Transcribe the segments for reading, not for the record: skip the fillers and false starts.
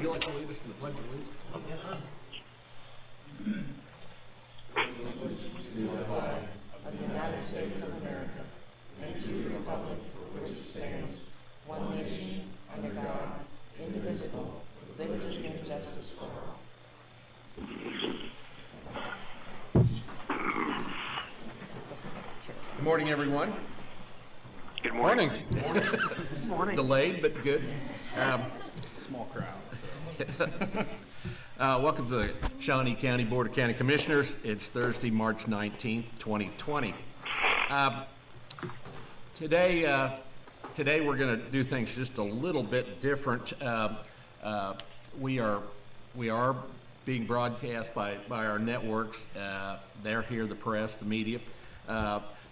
you like to lead us in the Pledge of Allegiance? To the flag of the United States of America and to the republic for which it stands, one nation, under God, indivisible, with liberty and justice for all. Good morning, everyone. Good morning. Morning. Delayed, but good. Small crowd. Welcome to the Shawnee County Board of County Commissioners. It's Thursday, March 19th, 2020. Today we're going to do things just a little bit different. We are being broadcast by our networks. They're here, the press, the media.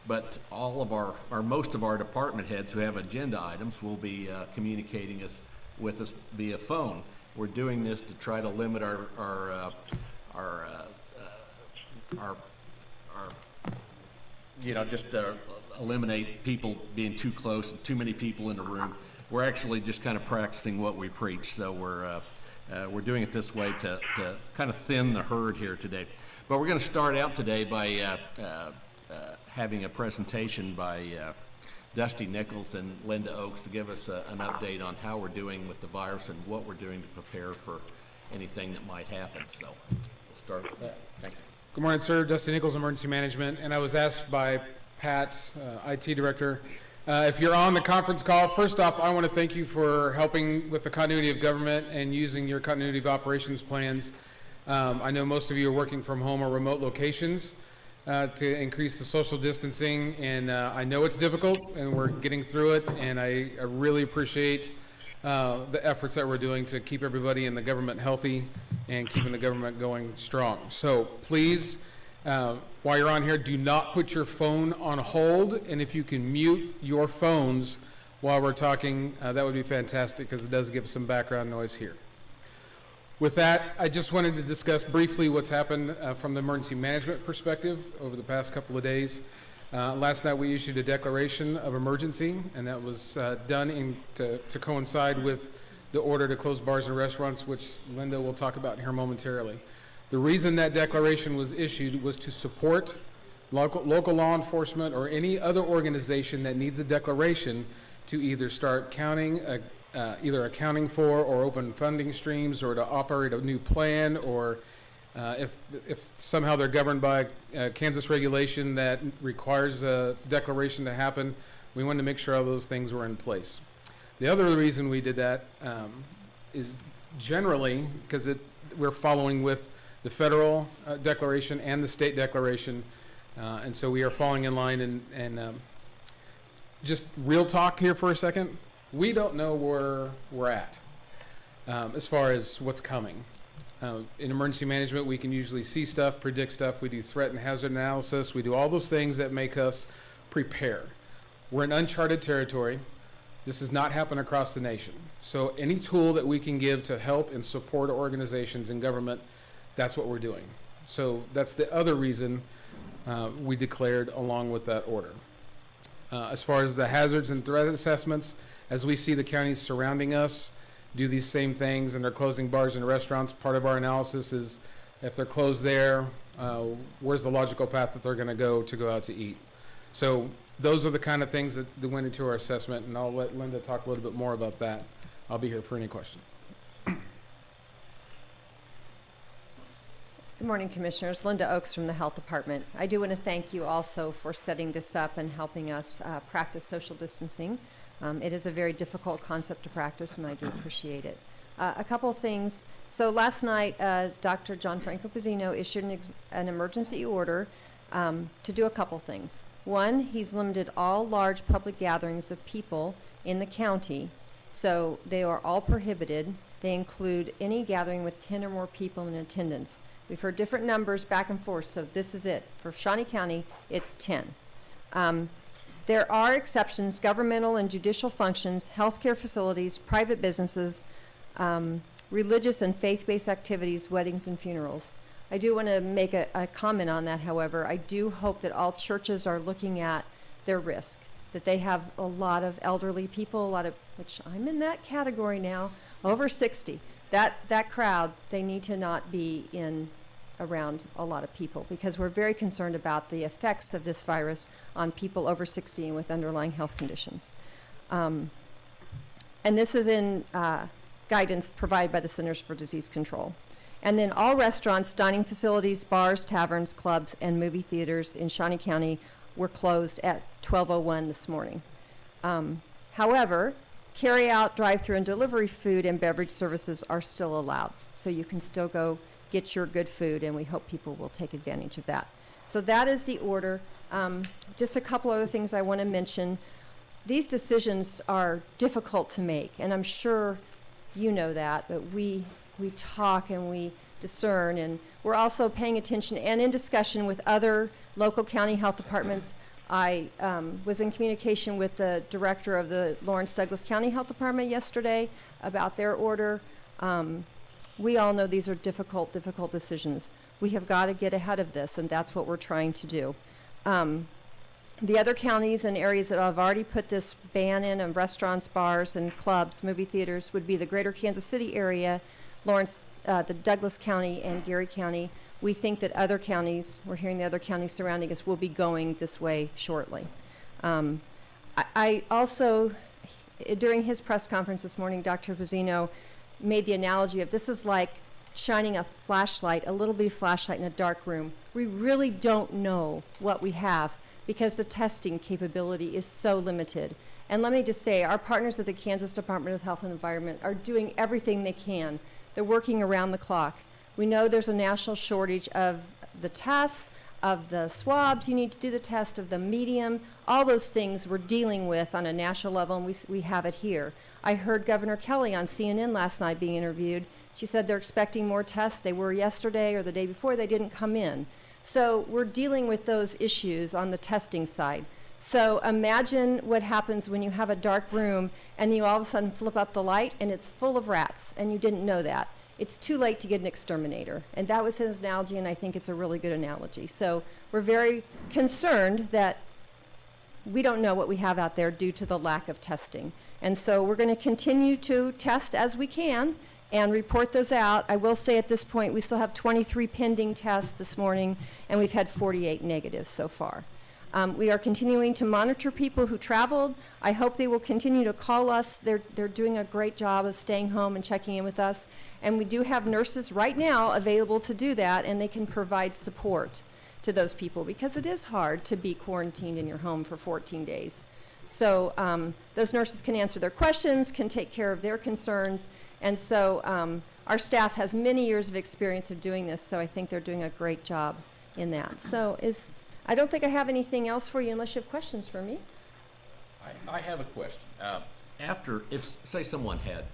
But all of most of our department heads who have agenda items will be communicating with us via phone. We're doing this to try to limit eliminate people being too close and too many people in the room. We're actually just kind of practicing what we preach, so we're doing it this way to kind of thin the herd here today. But we're going to start out today by having a presentation by Dusty Nichols and Linda Oakes to give us an update on how we're doing with the virus and what we're doing to prepare for anything that might happen. So we'll start with that. Thank you. Good morning, sir. Dusty Nichols, Emergency Management. And I was asked by Pat, IT Director, if you're on the conference call, first off, I want to thank you for helping with the continuity of government and using your continuity of operations plans. I know most of you are working from home or remote locations to increase the social distancing, and I know it's difficult, and we're getting through it, and I really appreciate the efforts that we're doing to keep everybody in the government healthy and keeping the government going strong. So please, while you're on here, do not put your phone on hold, and if you can mute your phones while we're talking, that would be fantastic, because it does give some background noise here. With that, I just wanted to discuss briefly what's happened from the emergency management perspective over the past couple of days. Last night we issued a declaration of emergency, and that was done to coincide with the order to close bars and restaurants, which Linda will talk about here momentarily. The reason that declaration was issued was to support local law enforcement or any other organization that needs a declaration to either start counting either accounting for or open funding streams, or to operate a new plan, or if somehow they're governed by Kansas regulation that requires a declaration to happen, we wanted to make sure all those things were in place. The other reason we did that is generally because we're following with the federal declaration and the state declaration, and so we are falling in line. And just real talk here for a second. We don't know where we're at as far as what's coming. In emergency management, we can usually see stuff, predict stuff. We do threat and hazard analysis. We do all those things that make us prepare. We're in uncharted territory. This has not happened across the nation. So any tool that we can give to help and support organizations and government, that's what we're doing. So that's the other reason we declared along with that order. As far as the hazards and threat assessments, as we see the counties surrounding us do these same things and they're closing bars and restaurants, part of our analysis is if they're closed there, where's the logical path that they're going to go out to eat. So those are the kind of things that went into our assessment, and I'll let Linda talk a little bit more about that. I'll be here for any questions. Good morning, Commissioners. Linda Oakes from the Health Department. I do want to thank you also for setting this up and helping us practice social distancing. It is a very difficult concept to practice, and I do appreciate it. A couple of things. So last night, Dr. John Franco Pizzino issued an emergency order to do a couple things. One, he's limited all large public gatherings of people in the county, so they are all prohibited. They include any gathering with 10 or more people in attendance. We've heard different numbers back and forth, so this is it. For Shawnee County, it's 10. There are exceptions: governmental and judicial functions, healthcare facilities, private businesses, religious and faith-based activities, weddings and funerals. I do want to make a comment on that, however. I do hope that all churches are looking at their risk, that they have a lot of elderly people, which I'm in that category now, over 60, that crowd, they need to not be in around a lot of people, because we're very concerned about the effects of this virus on people over 60 and with underlying health conditions. And this is in guidance provided by the Centers for Disease Control. And then all restaurants, dining facilities, bars, taverns, clubs, and movie theaters in Shawnee County were closed at 12:01 this morning. However, carry-out, drive-through, and delivery food and beverage services are still allowed. So you can still go get your good food, and we hope people will take advantage of that. So that is the order. Just a couple other things I want to mention. These decisions are difficult to make, and I'm sure you know that, but we talk and we discern, and we're also paying attention and in discussion with other local county health departments. I was in communication with the director of the Lawrence Douglas County Health Department yesterday about their order. We all know these are difficult decisions. We have got to get ahead of this, and that's what we're trying to do. The other counties and areas that have already put this ban in of restaurants, bars, and clubs, movie theaters, would be the greater Kansas City area, Lawrence, the Douglas County, and Geary County. We think that other counties, we're hearing the other counties surrounding us, will be going this way shortly. I also, during his press conference this morning, Dr. Pizzino made the analogy of this is like shining a flashlight, a little bitty flashlight in a dark room. We really don't know what we have because the testing capability is so limited. And let me just say, our partners at the Kansas Department of Health and Environment are doing everything they can. They're working around the clock. We know there's a national shortage of the tests, of the swabs you need to do the test, of the medium, all those things we're dealing with on a national level, and we have it here. I heard Governor Kelly on CNN last night being interviewed. She said they're expecting more tests. They were yesterday or the day before. They didn't come in. So we're dealing with those issues on the testing side. So imagine what happens when you have a dark room and you all of a sudden flip up the light and it's full of rats and you didn't know that. It's too late to get an exterminator. And that was his analogy, and I think it's a really good analogy. So we're very concerned that we don't know what we have out there due to the lack of testing. And so we're going to continue to test as we can and report those out. I will say at this point we still have 23 pending tests this morning, and we've had 48 negatives so far. We are continuing to monitor people who traveled. I hope they will continue to call us. They're doing a great job of staying home and checking in with us. And we do have nurses right now available to do that, and they can provide support to those people because it is hard to be quarantined in your home for 14 days. So those nurses can answer their questions, can take care of their concerns. And so our staff has many years of experience of doing this, so I think they're doing a great job in that. So I don't think I have anything else for you unless you have questions for me. I have a question. If, say someone had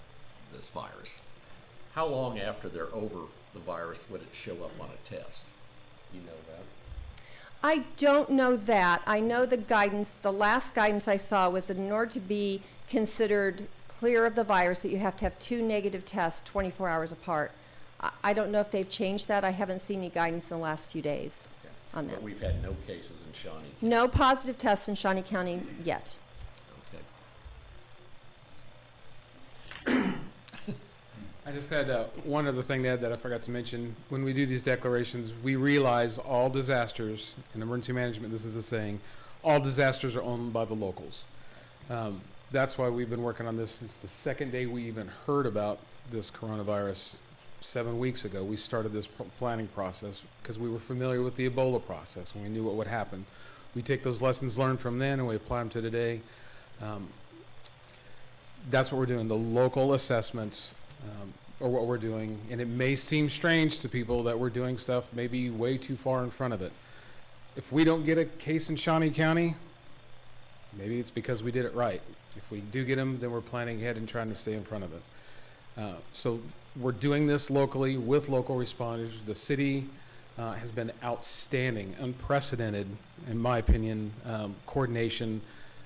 this virus, how long after they're over the virus would it show up on a test? You know that? I don't know that. I know the guidance, the last guidance I saw was that in order to be considered clear of the virus, that you have to have 2 negative tests 24 hours apart. I don't know if they've changed that. I haven't seen any guidance in the last few days on that. But we've had no cases in Shawnee. No positive tests in Shawnee County yet. Okay. I just had one other thing to add that I forgot to mention. When we do these declarations, we realize all disasters, in emergency management, this is a saying, all disasters are owned by the locals. That's why we've been working on this since the second day we even heard about this coronavirus 7 weeks ago. We started this planning process because we were familiar with the Ebola process and we knew what would happen. We take those lessons learned from then and we apply them to today. That's what we're doing. The local assessments are what we're doing, and it may seem strange to people that we're doing stuff maybe way too far in front of it. If we don't get a case in Shawnee County, maybe it's because we did it right. If we do get them, then we're planning ahead and trying to stay in front of it. So we're doing this locally with local responders. The city has been outstanding, unprecedented, in my opinion, coordination.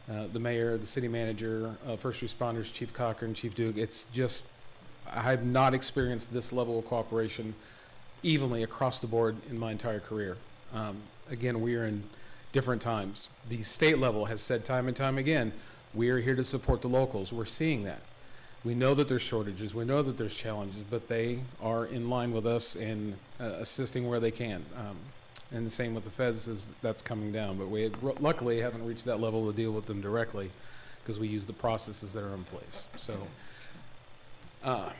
The mayor, the city manager, first responders, Chief Cochran, Chief Duke. It's just, I have not experienced this level of cooperation evenly across the board in my entire career. Again, we are in different times. The state level has said time and time again, we are here to support the locals. We're seeing that. We know that there's shortages, we know that there's challenges, but they are in line with us and assisting where they can. And the same with the feds, as that's coming down, but we luckily haven't reached that level to deal with them directly because we use the processes that are in place. So that's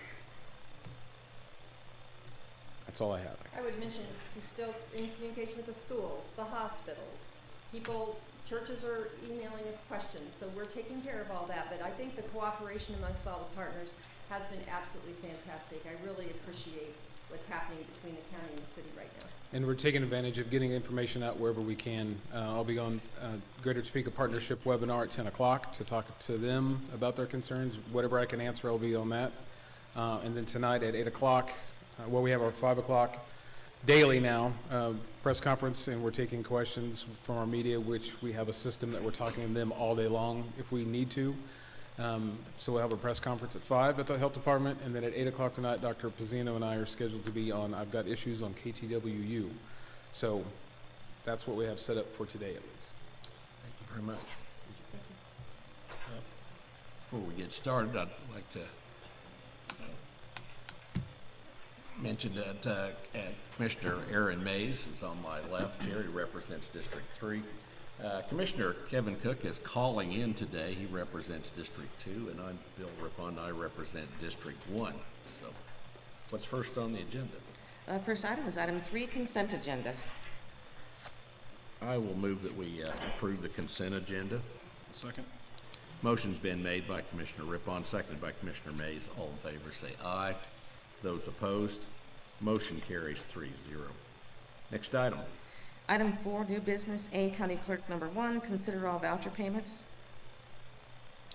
all I have. I would mention is we're still in communication with the schools, the hospitals. People, churches are emailing us questions, so we're taking care of all that. But I think the cooperation amongst all the partners has been absolutely fantastic. I really appreciate what's happening between the county and the city right now. And we're taking advantage of getting information out wherever we can. I'll be on Greater Topeka Partnership webinar at 10 o'clock to talk to them about their concerns. Whatever I can answer, I'll be on that. And then tonight at 8 o'clock, we have our 5 o'clock daily now press conference, and we're taking questions from our media, which we have a system that we're talking to them all day long if we need to. So we'll have a press conference at 5 at the Health Department, and then at 8 o'clock tonight, Dr. Pizzino and I are scheduled to be on I've Got Issues on KTWU. So that's what we have set up for today, at least. Thank you very much. Before we get started, I'd like to mention that Commissioner Aaron Mays is on my left here. He represents District 3. Commissioner Kevin Cook is calling in today. He represents District 2, and I'm Bill Rippon. I represent District 1. So what's first on the agenda? First item is item 3, consent agenda. I will move that we approve the consent agenda. Second. Motion's been made by Commissioner Rippon, seconded by Commissioner Mays. All in favor say aye. Those opposed, motion carries 3-0. Next item. Item 4, new business, A, County Clerk number 1, consider all voucher payments.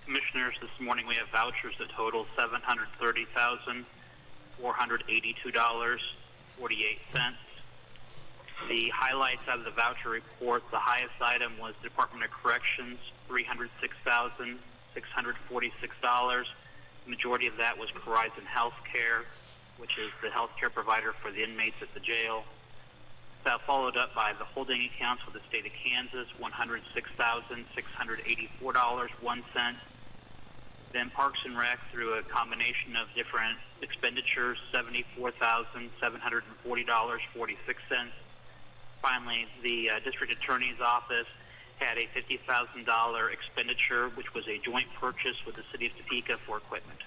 Commissioners, this morning we have vouchers that total $730,482.48. The highlights out of the voucher report, the highest item was Department of Corrections, $306,646. The majority of that was Horizon Healthcare, which is the healthcare provider for the inmates at the jail. That followed up by the holding accounts for the state of Kansas, $106,684.01. Then Parks and Rec, through a combination of different expenditures, $74,740.46. Finally, the District Attorney's Office had a $50,000 expenditure, which was a joint purchase with the City of Topeka for equipment.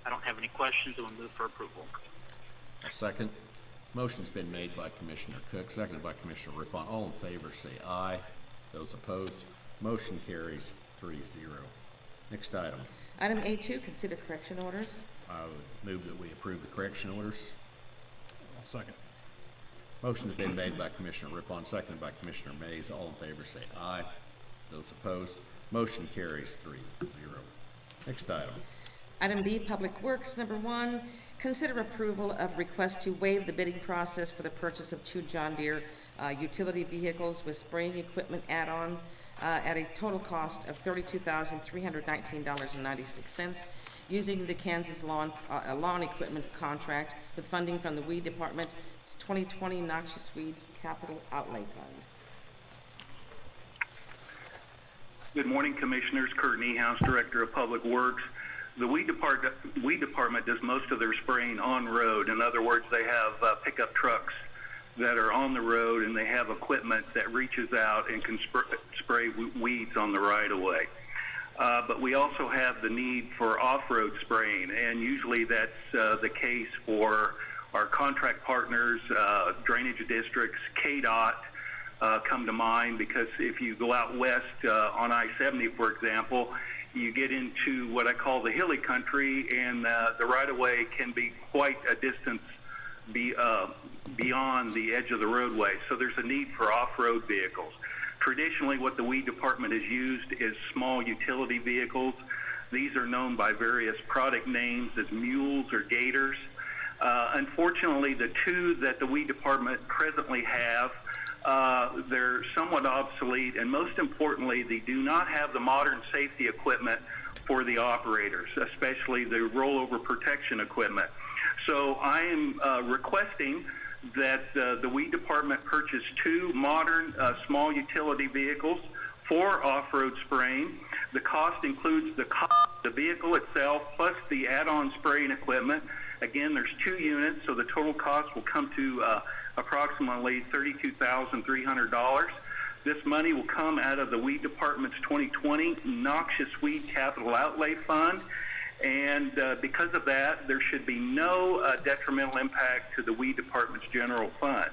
I don't have any questions, and we'll move for approval. A second. Motion's been made by Commissioner Cook, seconded by Commissioner Rippon. All in favor say aye. Those opposed, motion carries 3-0. Next item. Item A2, consider correction orders. I would move that we approve the correction orders. I'll second. Motion's been made by Commissioner Rippon, seconded by Commissioner Mays. All in favor say aye. Those opposed, motion carries 3-0. Next item. Item B, Public Works number 1, consider approval of request to waive the bidding process for the purchase of 2 John Deere utility vehicles with spraying equipment add-on at a total cost of $32,319.96 using the Kansas lawn equipment contract with funding from the Weed Department's 2020 Noxious Weed Capital Outlay Fund. Good morning, Commissioners. Kurt Niehaus, Director of Public Works. The Weed Department does most of their spraying on road. In other words, they have pickup trucks that are on the road, and they have equipment that reaches out and can spray weeds on the right-of-way. But we also have the need for off-road spraying, and usually that's the case for our contract partners, drainage districts, KDOT come to mind, because if you go out west on I-70, for example, you get into what I call the hilly country, and the right-of-way can be quite a distance beyond the edge of the roadway. So there's a need for off-road vehicles. Traditionally, what the Weed Department has used is small utility vehicles. These are known by various product names as mules or gators. Unfortunately, the 2 that the Weed Department presently have, they're somewhat obsolete, and most importantly, they do not have the modern safety equipment for the operators, especially the rollover protection equipment. So I am requesting that the Weed Department purchase 2 modern small utility vehicles for off-road spraying. The cost includes the cost the vehicle itself plus the add-on spraying equipment. Again, there's 2 units, so the total cost will come to approximately $32,300. This money will come out of the Weed Department's 2020 Noxious Weed Capital Outlay Fund, and because of that, there should be no detrimental impact to the Weed Department's general fund.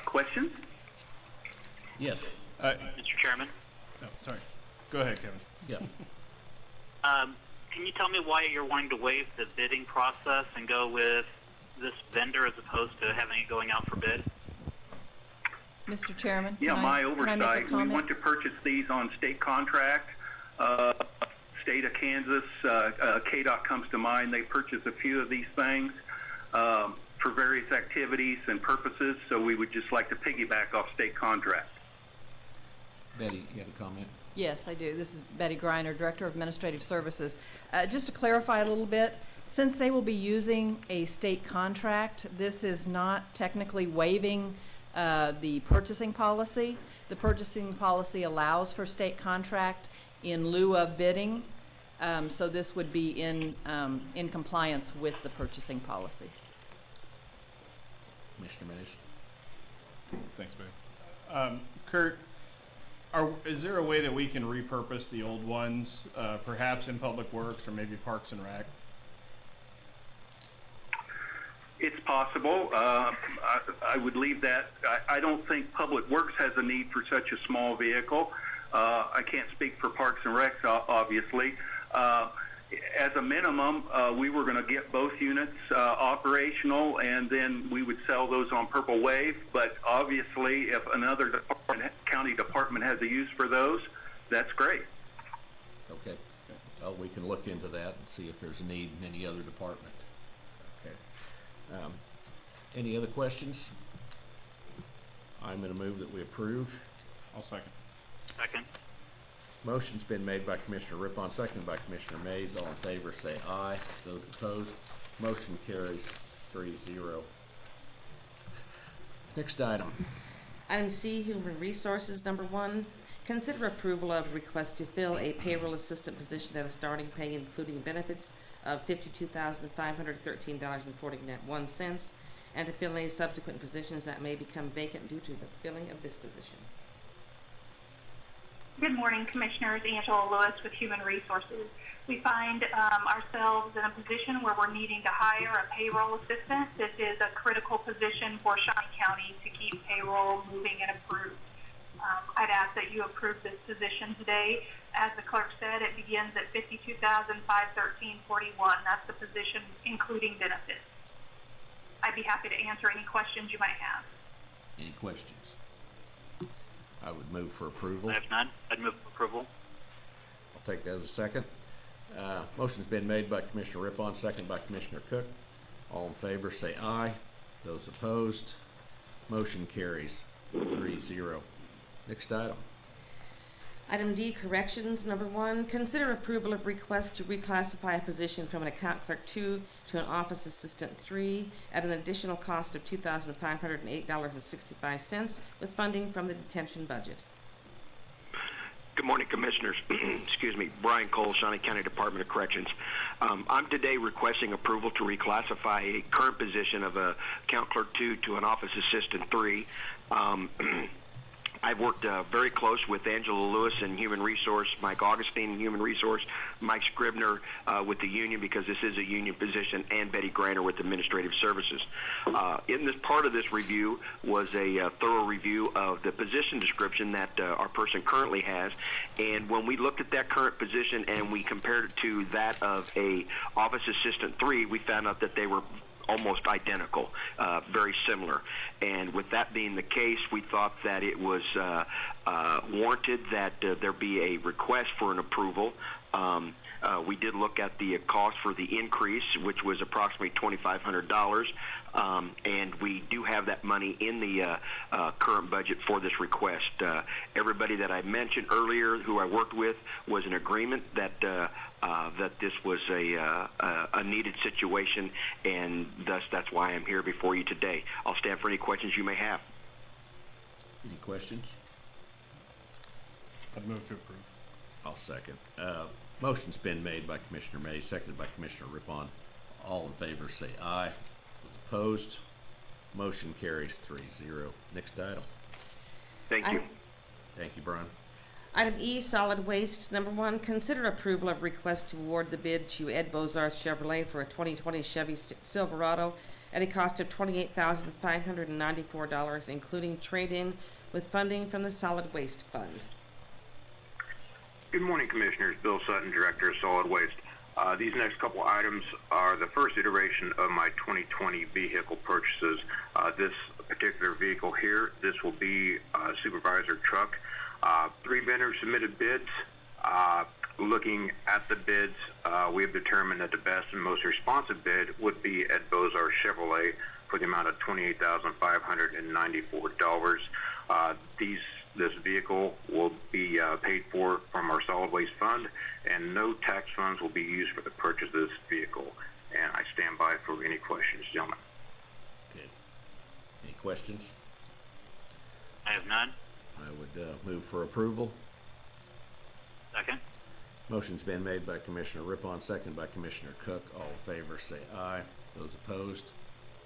Questions? Yes. Mr. Chairman, Oh, sorry. Go ahead, Kevin. Yeah. can you tell me why you're wanting to waive the bidding process and go with this vendor as opposed to having it going out for bid? Mr. Chairman? Yeah, my can I make a oversight. We comment? want to purchase these on state contract. State of Kansas, KDOT comes to mind. They purchase a few of these things for various activities and purposes, so we would just like to piggyback off state contract. Betty, you have a comment? Yes, I do. This is Betty Griner, Director of Administrative Services. Just to clarify a little bit, since they will be using a state contract, this is not technically waiving the purchasing policy. The purchasing policy allows for state contract in lieu of bidding, so this would be in compliance with the purchasing policy. Commissioner Mays? Thanks, Betty. Kurt, is there a way that we can repurpose the old ones, perhaps in Public Works or maybe Parks and Rec? It's possible. I would leave that. I don't think Public Works has a need for such a small vehicle. I can't speak for Parks and Recs, obviously. As a minimum, we were going to get both units operational, and then we would sell those on Purple Wave. But obviously, if another county department has a use for those, that's great. Okay. Well, we can look into that and see if there's a need in any other department. Okay. Any other questions? I'm going to move that we approve. I'll second. Second. Motion's been made by Commissioner Rippon, seconded by Commissioner Mays. All in favor, say aye. Those opposed, motion carries 3-0. Next item. Item C, Human Resources, number 1. Consider approval of a request to fill a payroll assistant position at a starting pay including benefits of $52,513.41, and to fill any subsequent positions that may become vacant due to the filling of this position. Good morning, Commissioners. Angela Lewis with Human Resources. We find ourselves in a position where we're needing to hire a payroll assistant. This is a critical position for Shawnee County to keep payroll moving and approved. I'd ask that you approve this position today. As the clerk said, it begins at $52,513.41. That's the position including benefits. I'd be happy to answer any questions you might have. Any questions? I would move for approval. I have none. I'd move approval. I'll take that as a second. Motion's been made by Commissioner Rippon, seconded by Commissioner Cook. All in favor, say aye. Those opposed, motion carries 3-0. Next item. Item D, Corrections, number 1. Consider approval of request to reclassify a position from an account clerk 2 to an office assistant 3 at an additional cost of $2,508.65 with funding from the detention budget. Good morning, Commissioners. Excuse me. Brian Cole, Shawnee County Department of Corrections. I'm today requesting approval to reclassify a current position of a account clerk 2 to an office assistant 3. I've worked very close with Angela Lewis in Human Resource, Mike Augustine in Human Resource, Mike Scribner with the union because this is a union position, and Betty Griner with Administrative Services. In this part of this review was a thorough review of the position description that our person currently has, and when we looked at that current position and we compared it to that of a Office Assistant 3, we found out that they were almost identical, very similar. And with that being the case, we thought that it was warranted that there be a request for an approval. We did look at the cost for the increase, which was approximately $2,500, and we do have that money in the current budget for this request. Everybody that I mentioned earlier who I worked with was in agreement that that this was a needed situation, and thus that's why I'm here before you today. I'll stand for any questions you may have. Any questions? I'd move to approve. I'll second. Motion's been made by Commissioner May, seconded by Commissioner Rippon. All in favor say aye. Those opposed, motion carries 3-0. Next item. Thank you. Thank you, Brian. Item E, solid waste. Number 1, consider approval of request to award the bid to Ed Bozarth Chevrolet for a 2020 Chevy Silverado at a cost of $28,594, including trade-in, with funding from the Solid Waste Fund. Good morning, Commissioners. Bill Sutton, Director of Solid Waste. These next couple items are the first iteration of my 2020 vehicle purchases. This particular vehicle here, this will be a supervisor truck. 3 vendors submitted bids. Looking at the bids, we have determined that the best and most responsive bid would be Ed Bozarth Chevrolet for the amount of $28,594. This vehicle will be paid for from our solid waste fund, and no tax funds will be used for the purchase of this vehicle. And I stand by for any questions, gentlemen. Okay. Any questions? I have none. I would move for approval. Second. Motion's been made by Commissioner Rippon, seconded by Commissioner Cook. All in favor say aye. Those opposed,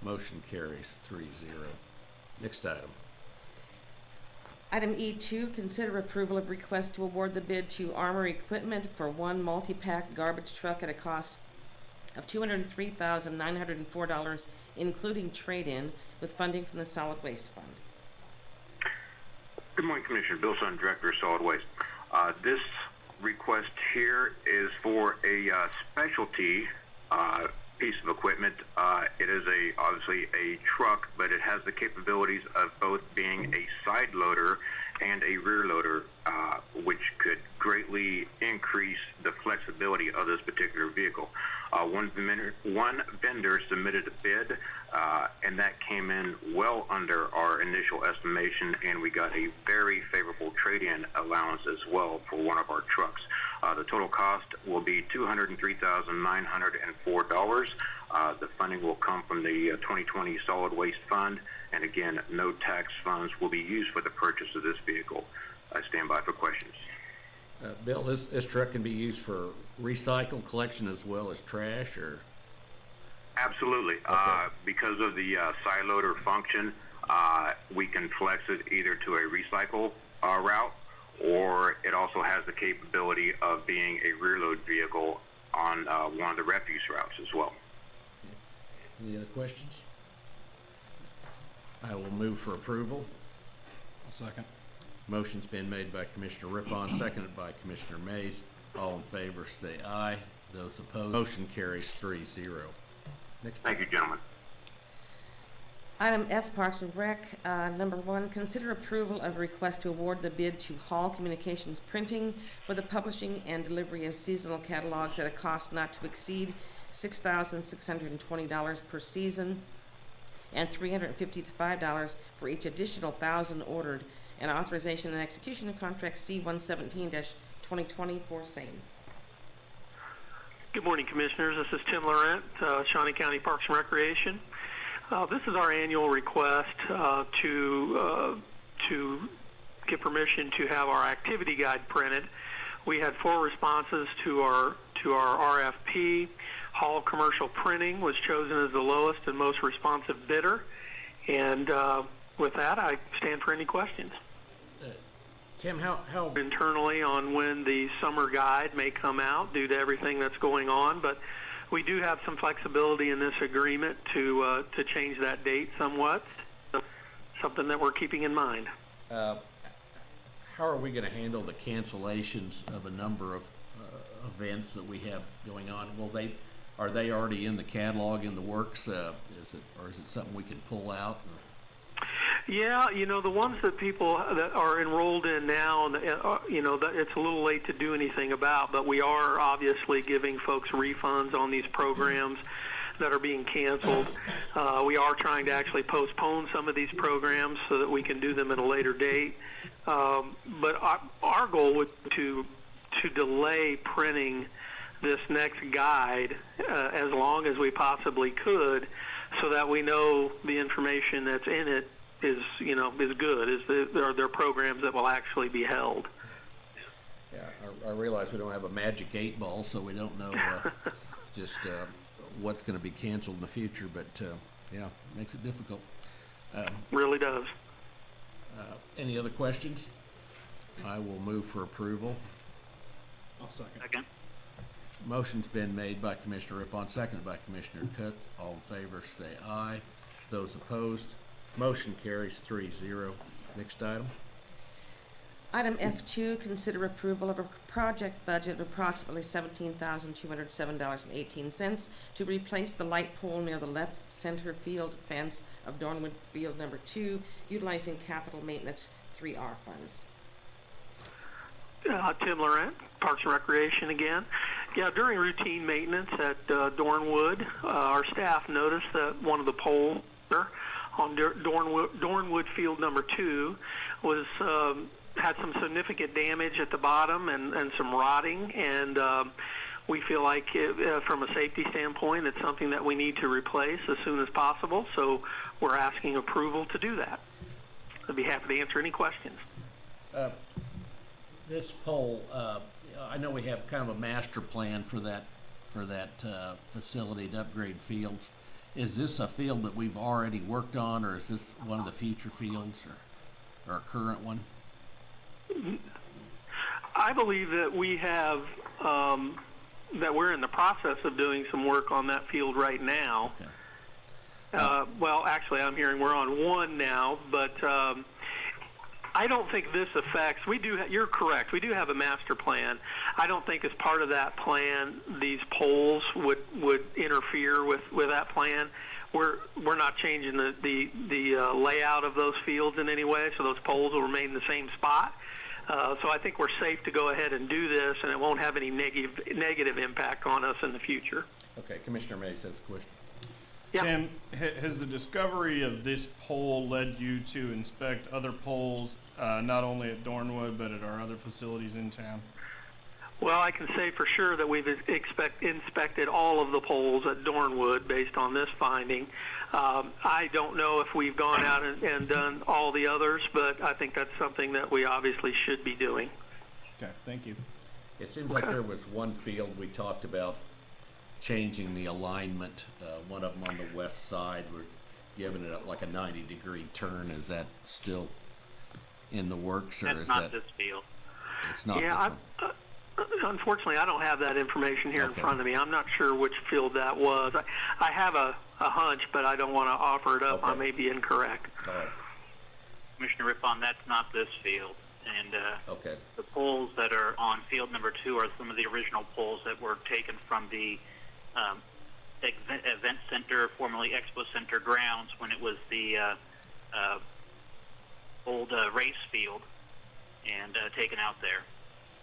motion carries 3-0. Next item. Item E2, consider approval of request to award the bid to Armor Equipment for 1 multi-pack garbage truck at a cost of $203,904, including trade-in, with funding from the Solid Waste Fund. Good morning, Commissioner. Bill Sutton, Director of Solid Waste. This request here is for a specialty piece of equipment. It is obviously a truck, but it has the capabilities of both being a side loader and a rear loader, which could greatly increase the flexibility of this particular vehicle. One vendor submitted a bid, and that came in well under our initial estimation, and we got a very favorable trade-in allowance as well for one of our trucks. The total cost will be $203,904. The funding will come from the 2020 Solid Waste Fund, and again, no tax funds will be used for the purchase of this vehicle. I stand by for questions. Bill, this truck can be used for recycle collection as well as trash, or? Absolutely. Okay. Because of the side loader function, we can flex it either to a recycle route, or it also has the capability of being a rear load vehicle on one of the refuse routes as well. Any other questions? I will move for approval. I'll second. Motion's been made by Commissioner Rippon, seconded by Commissioner Mays. All in favor say aye. Those opposed, motion carries 3-0. Next. Thank you, gentlemen. Item F, Parks and Rec. Number 1, consider approval of request to award the bid to Hall Communications Printing for the publishing and delivery of seasonal catalogs at a cost not to exceed $6,620 per season and $355 for each additional 1,000 ordered, and authorization and execution of contract C-117-2020 for same. Good morning, Commissioners. This is Tim Laurent, Shawnee County Parks and Recreation. This is our annual request to get permission to have our activity guide printed. We had 4 responses to our RFP. Hall Commercial Printing was chosen as the lowest and most responsive bidder. And with that, I stand for any questions. Tim, how Internally on when the summer guide may come out due to everything that's going on, but we do have some flexibility in this agreement to change that date somewhat, something that we're keeping in mind. how are we going to handle the cancellations of a number of events that we have going on? Are they already in the catalog, in the works? Or is it something we can pull out? Yeah, the ones that people that are enrolled in now, that it's a little late to do anything about, but we are obviously giving folks refunds on these programs that are being canceled. We are trying to actually postpone some of these programs so that we can do them at a later date. But our goal would to delay printing this next guide as long as we possibly could, so that we know the information that's in it is good. There are programs that will actually be held. Yeah, I realize we don't have a magic 8 ball, so we don't know just what's going to be canceled in the future, but yeah, makes it difficult. Really does. Any other questions? I will move for approval. I'll second. Second. Motion's been made by Commissioner Rippon, seconded by Commissioner Cook. All in favor say aye. Those opposed, motion carries 3-0. Next item. Item F2, consider approval of a project budget of approximately $17,207.18 to replace the light pole near the left center field fence of Dornwood Field Number 2, utilizing capital maintenance 3R funds. Tim Laurent, Parks and Recreation again. Yeah, during routine maintenance at Dornwood, our staff noticed that one of the poles on Dornwood Field Number 2 was had some significant damage at the bottom and some rotting, and we feel like from a safety standpoint, it's something that we need to replace as soon as possible, so we're asking approval to do that. I'd be happy to answer any questions. This pole, I know we have kind of a master plan for that facility to upgrade fields. Is this a field that we've already worked on, or is this one of the future fields, or a current one? I believe that we have, that we're in the process of doing some work on that field right now. Okay. Well, actually, I'm hearing we're on one now, but I don't think this affects, you're correct, we do have a master plan. I don't think as part of that plan, these poles would interfere with that plan. We're not changing the layout of those fields in any way, so those poles will remain in the same spot. So I think we're safe to go ahead and do this, and it won't have any negative impact on us in the future. Okay, Commissioner Mays has a question. Yeah. Tim, has the discovery of this pole led you to inspect other poles, not only at Dornwood, but at our other facilities in town? Well, I can say for sure that we've inspected all of the poles at Dornwood based on this finding. I don't know if we've gone out and done all the others, but I think that's something that we obviously should be doing. Okay, thank you. It seems like there was one field we talked about changing the alignment, one of them on the west side. We're giving it like a 90-degree turn. Is that still in the works, or That's is not that? this field. It's not Yeah, this one. unfortunately, I don't have that information here in Okay. front of me. I'm not sure which field that was. I have a hunch, but I don't want to offer it up. Okay. I may be incorrect. All right. Commissioner Rippon, that's not this field. And Okay. the poles that are on field number 2 are some of the original poles that were taken from the event center, formerly Expo Center grounds, when it was the old race field, and taken out there.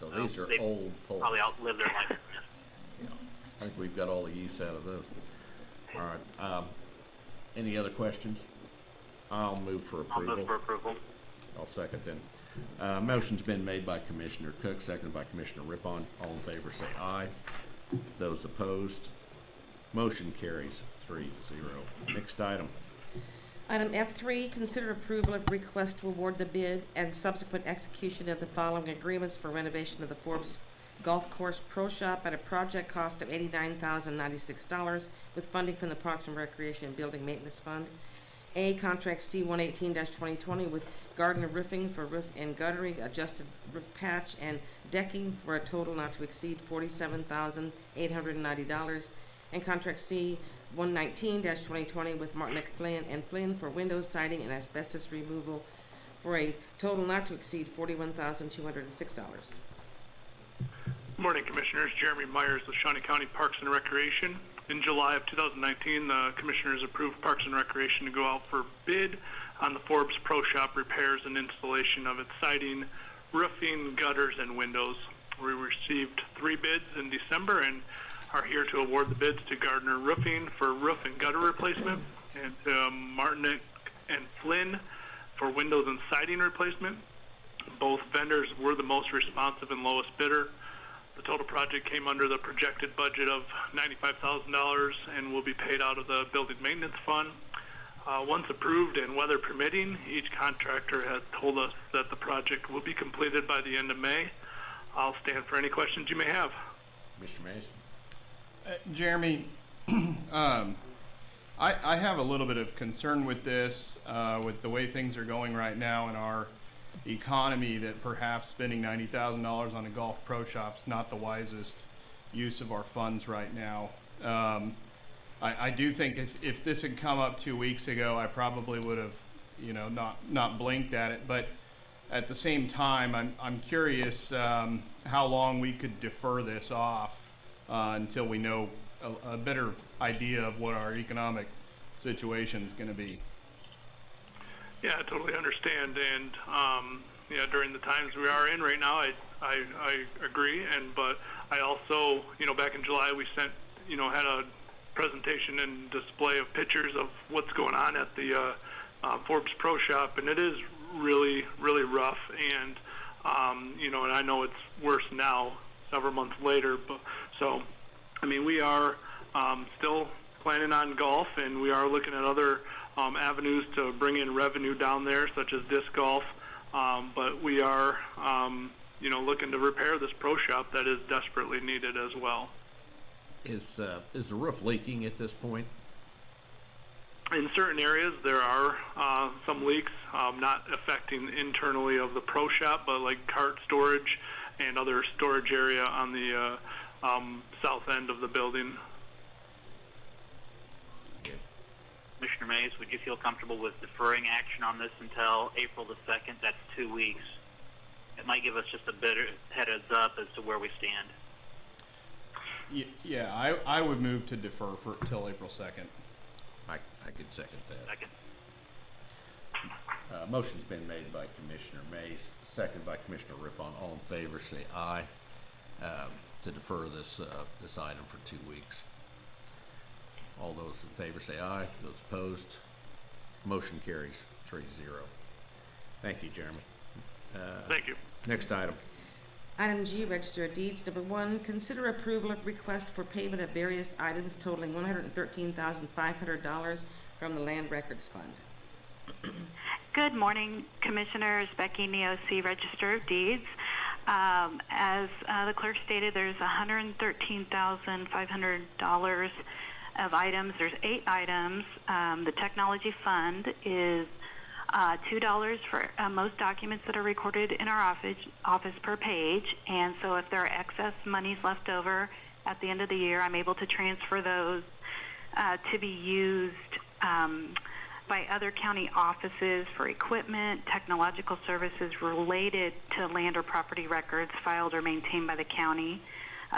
So these are They've old poles. Probably outlived their life. Yeah. I think we've got all the use out of those. All right. Any other questions? I'll move for I'll approval. move for approval. I'll second then. Motion's been made by Commissioner Cook, seconded by Commissioner Rippon. All in favor say aye. Those opposed, motion carries 3-0. Next item. Item F3, consider approval of request to award the bid and subsequent execution of the following agreements for renovation of the Forbes Golf Course Pro Shop at a project cost of $89,096 with funding from the Parks and Recreation and Building Maintenance Fund. A, contract C-118-2020 with Gardner Roofing for roof and guttering, adjusted roof patch, and decking for a total not to exceed $47,890. And contract C-119-2020 with Martin Flynn and Flynn for windows, siding, and asbestos removal for a total not to exceed $41,206. Morning, Commissioners. Jeremy Myers with Shawnee County Parks and Recreation. In July of 2019, the Commissioners approved Parks and Recreation to go out for bid on the Forbes Pro Shop repairs and installation of its siding, roofing, gutters, and windows. We received 3 bids in December and are here to award the bids to Gardner Roofing for roof and gutter replacement, and to Martin and Flynn for windows and siding replacement. Both vendors were the most responsive and lowest bidder. The total project came under the projected budget of $95,000 and will be paid out of the Building Maintenance Fund. Once approved and weather permitting, each contractor has told us that the project will be completed by the end of May. I'll stand for any questions you may have. Mr. Mays? Jeremy, I have a little bit of concern with this, with the way things are going right now in our economy, that perhaps spending $90,000 on a golf pro shop is not the wisest use of our funds right now. I do think if this had come up 2 weeks ago, I probably would have, not blinked at it. But at the same time, I'm curious how long we could defer this off until we know a better idea of what our economic situation is going to be. Yeah, I totally understand, and during the times we are in right now, I agree, but I also, back in July we sent, had a presentation and display of pictures of what's going on at the Forbes Pro Shop, and it is really, really rough, and and I know it's worse now, several months later, but so, we are still planning on golf, and we are looking at other avenues to bring in revenue down there, such as disc golf. But we are, looking to repair this pro shop that is desperately needed as well. Is the roof leaking at this point? In certain areas, there are some leaks, not affecting internally of the pro shop, but like cart storage and other storage area on the south end of the building. Commissioner Mays, would you feel comfortable with deferring action on this until April the 2nd? That's 2 weeks. It might give us just a better heads up as to where we stand. Yeah, I would move to defer till April 2nd. I could second that. Second. Motion's been made by Commissioner Mays, seconded by Commissioner Rippon. All in favor, say aye, to defer this item for 2 weeks. All those in favor say aye. Those opposed, motion carries 3-0. Thank you, Jeremy. Thank you. Next item. Item G, Register of Deeds. Number 1, consider approval of request for payment of various items totaling $113,500 from the Land Records Fund. Good morning, Commissioners. Becky Neosi, Register of Deeds. As the clerk stated, there's $113,500 of items. There's 8 items. The Technology Fund is $2 for most documents that are recorded in our office per page. And so if there are excess monies left over at the end of the year, I'm able to transfer those to be used by other county offices for equipment, technological services related to land or property records filed or maintained by the county.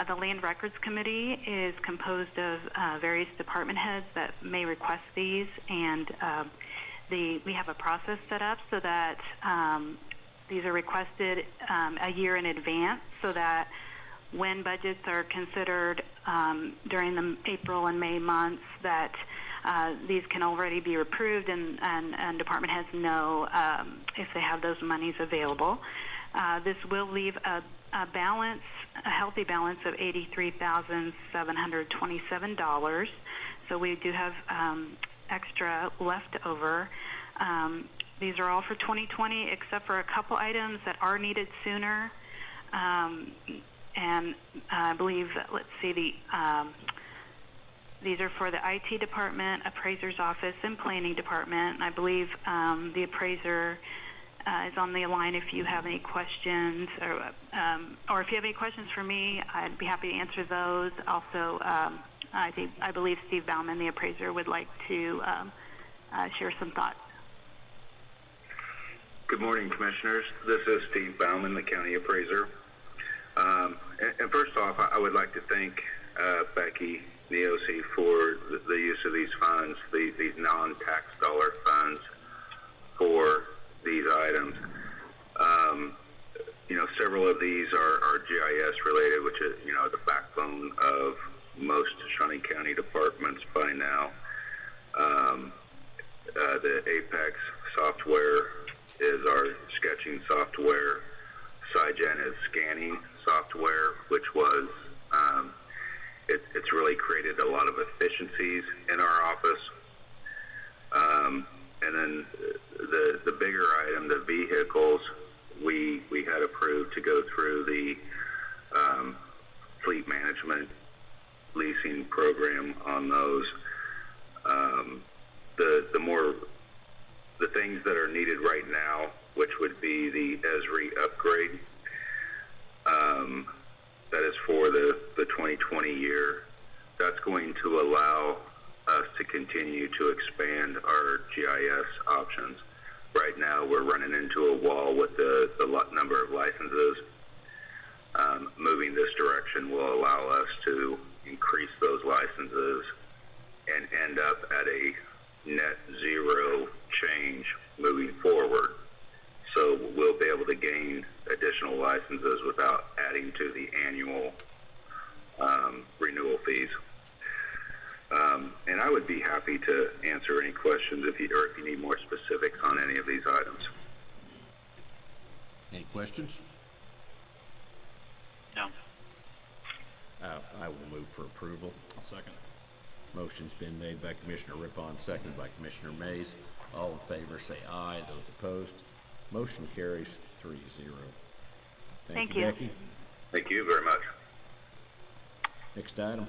The Land Records Committee is composed of various department heads that may request these, and we have a process set up so that these are requested a year in advance, so that when budgets are considered during the April and May months, that these can already be approved, and department heads know if they have those monies available. This will leave a healthy balance of $83,727. So we do have extra left over. These are all for 2020, except for a couple items that are needed sooner. And I believe, these are for the IT department, Appraiser's office, and Planning department. I believe the Appraiser is on the line if you have any questions, or if you have any questions for me, I'd be happy to answer those. Also, I believe Steve Bauman, the Appraiser, would like to share some thoughts. Good morning, Commissioners. This is Steve Bauman, the County Appraiser. And first off, I would like to thank Becky Neosi for the use of these funds, these non-tax dollar funds for these items. Several of these are GIS related, which is, the backbone of most Shawnee County departments by now. The Apex software is our sketching software. SciGen is scanning software, which was, it's really created a lot of efficiencies in our office. And then the bigger item, the vehicles, we had approved to go through the management leasing program on those. The things that are needed right now, which would be the ESRI upgrade, that is for the 2020 year. That's going to allow us to continue to expand our GIS options. Right now, we're running into a wall with the number of licenses. Moving this direction will allow us to increase those licenses and end up at a net zero change moving forward. So we'll be able to gain additional licenses without adding to the annual renewal fees. And I would be happy to answer any questions if you need more specifics on any of these items. Any questions? No. I will move for approval. I'll second. Motion's been made by Commissioner Rippon, seconded by Commissioner Mays. All in favor say aye. Those opposed, motion carries 3-0. Thank you. Becky. Thank you very much. Next item.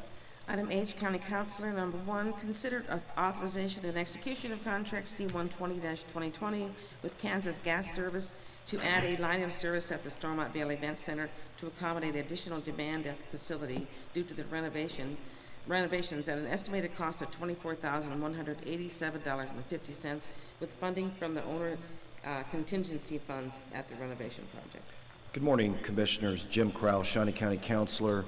Item H, County Councilor, number 1, consider authorization and execution of contract C-120-2020 with Kansas Gas Service to add a line of service at the Stormont Vale Event Center to accommodate additional demand at the facility due to the renovations at an estimated cost of $24,187.50 with funding from the owner contingency funds at the renovation project. Good morning, Commissioners. Jim Krause, Shawnee County Councilor.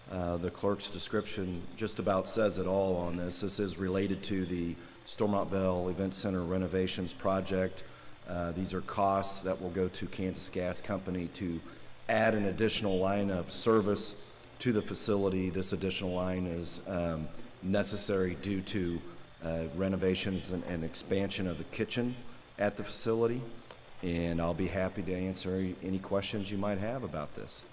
The clerk's description just about says it all on this. This is related to the Stormont Vale Event Center renovations project. These are costs that will go to Kansas Gas Company to add an additional line of service to the facility. This additional line is necessary due to renovations and expansion of the kitchen at the facility. And I'll be happy to answer any questions you might have about this.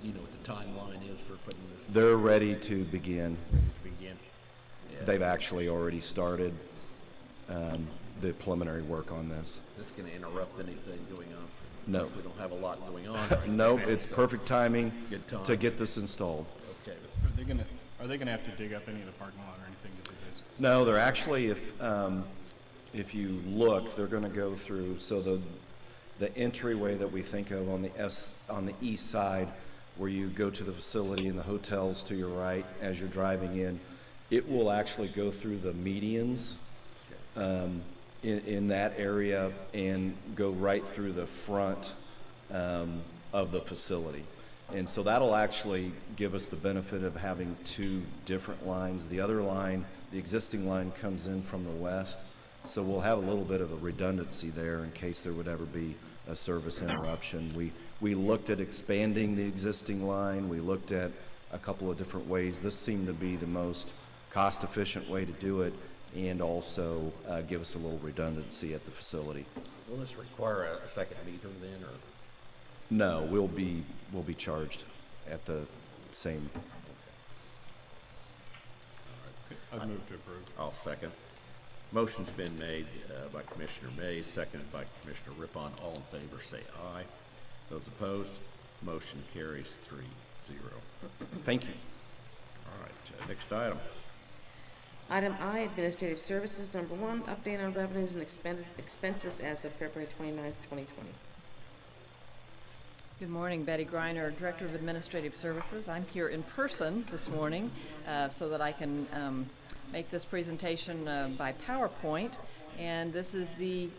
You know what the timeline is for putting this? They're ready to begin. Yeah. They've actually already started the preliminary work on this. Is this going to interrupt anything going on? No. We don't have a lot going on right No, now, it's so perfect timing good time. to get this installed. Okay. Are they gonna have to dig up any of the parking lot or anything to do this? No, they're actually, if you look, they're going to go through, so the entryway that we think of on the east side, where you go to the facility and the hotels to your right as you're driving in, it will actually go through the medians in that area and go right through the front of the facility. And so that'll actually give us the benefit of having two different lines. The other line, the existing line, comes in from the west, so we'll have a little bit of a redundancy there in case there would ever be a service interruption. We looked at expanding the existing line. We looked at a couple of different ways. This seemed to be the most cost-efficient way to do it, and also give us a little redundancy at the facility. Will this require a second meter then, or? No, we'll be charged at the same. I'd move to approve. I'll second. Motion's been made by Commissioner Mays, seconded by Commissioner Rippon. All in favor say aye. Those opposed, motion carries 3-0. Thank you. All right, next item. Item I, Administrative Services, number 1, update on revenues and expenses as of February 29th, 2020. Good morning, Betty Greiner, Director of Administrative Services. I'm here in person this morning so that I can make this presentation by PowerPoint. And this is the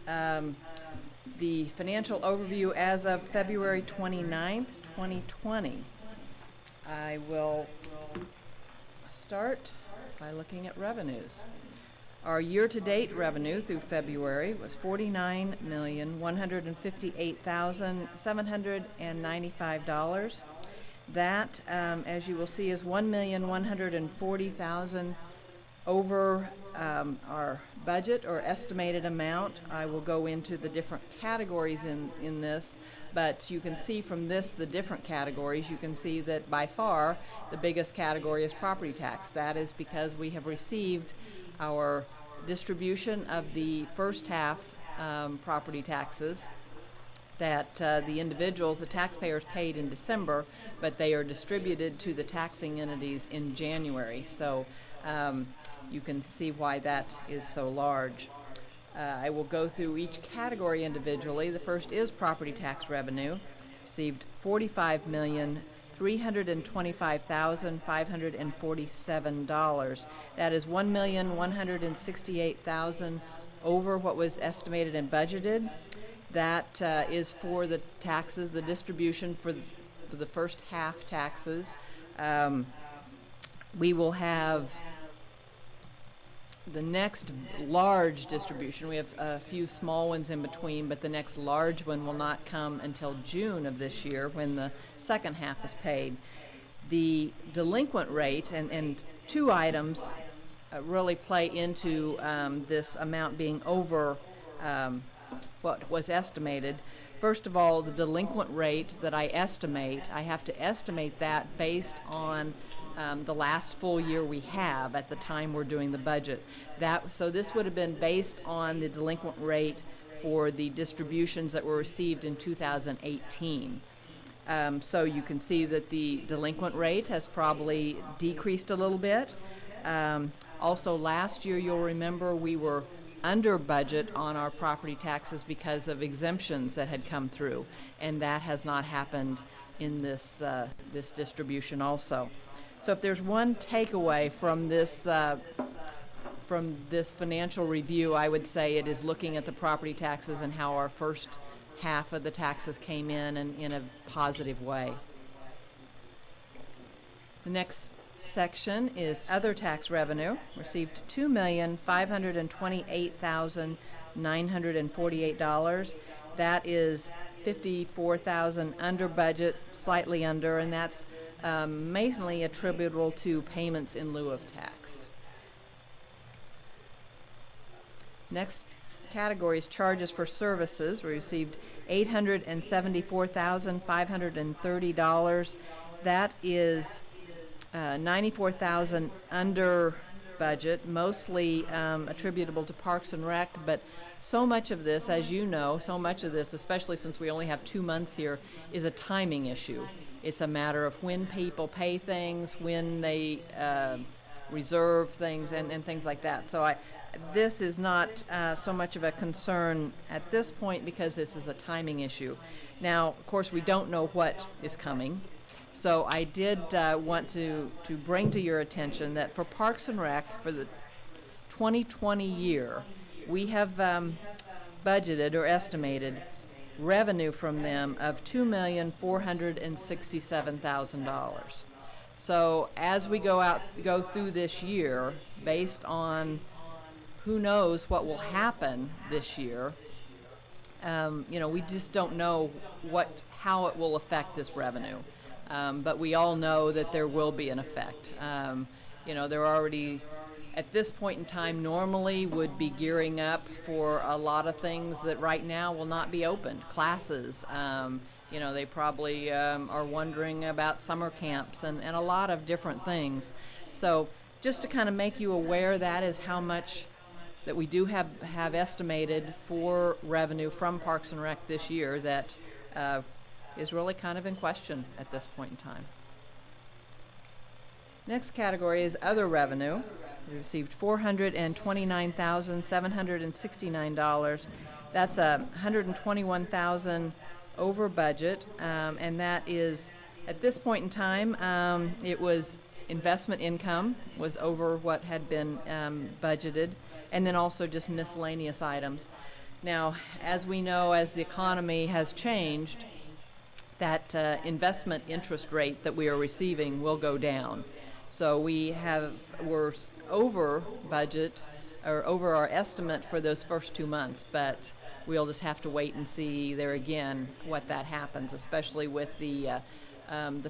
financial overview as of February 29th, 2020. I will start by looking at revenues. Our year-to-date revenue through February was $49,158,795. That, as you will see, is $1,140,000 over our budget or estimated amount. I will go into the different categories in this, but you can see from this the different categories. You can see that by far the biggest category is property tax. That is because we have received our distribution of the first half property taxes. that the individuals, the taxpayers paid in December, but they are distributed to the taxing entities in January. So you can see why that is so large. I will go through each category individually. The first is property tax revenue. Received $45,325,547. That is $1,168,000 over what was estimated and budgeted. That is for the taxes, the distribution for the first half taxes. We will have the next large distribution. We have a few small ones in between, but the next large one will not come until June of this year when the second half is paid. The delinquent rate, and two items really play into this amount being over what was estimated. First of all, the delinquent rate that I estimate, I have to estimate that based on the last full year we have at the time we're doing the budget. So this would have been based on the delinquent rate for the distributions that were received in 2018. So you can see that the delinquent rate has probably decreased a little bit. Also last year, you'll remember, we were under budget on our property taxes because of exemptions that had come through, and that has not happened in this distribution also. So if there's one takeaway from this financial review, I would say it is looking at the property taxes and how our first half of the taxes came in a positive way. The next section is other tax revenue. Received $2,528,948. That is $54,000 under budget, slightly under, and that's mainly attributable to payments in lieu of tax. Next category is charges for services. We received $874,530. That is $94,000 under budget, mostly attributable to Parks and Rec, but so much of this, as you know, especially since we only have 2 months here, is a timing issue. It's a matter of when people pay things, when they reserve things, and things like that. So this is not so much of a concern at this point because this is a timing issue. Now, of course, we don't know what is coming. So I did want to bring to your attention that for Parks and Rec, for the 2020 year, we have budgeted or estimated revenue from them of $2,467,000. So as we go through this year, based on who knows what will happen this year, we just don't know how it will affect this revenue. But we all know that there will be an effect. They're already, at this point in time, normally would be gearing up for a lot of things that right now will not be opened. Classes, they probably are wondering about summer camps and a lot of different things. So just to kind of make you aware, that is how much that we do have estimated for revenue from Parks and Rec this year that is really kind of in question at this point in time. Next category is other revenue. We received $429,769. That's $121,000 over budget, and that is, at this point in time, it was investment income was over what had been budgeted, and then also just miscellaneous items. Now, as we know, as the economy has changed, that investment interest rate that we are receiving will go down. So we're over budget, or over our estimate for those first 2 months, but we'll just have to wait and see there again what that happens, especially with the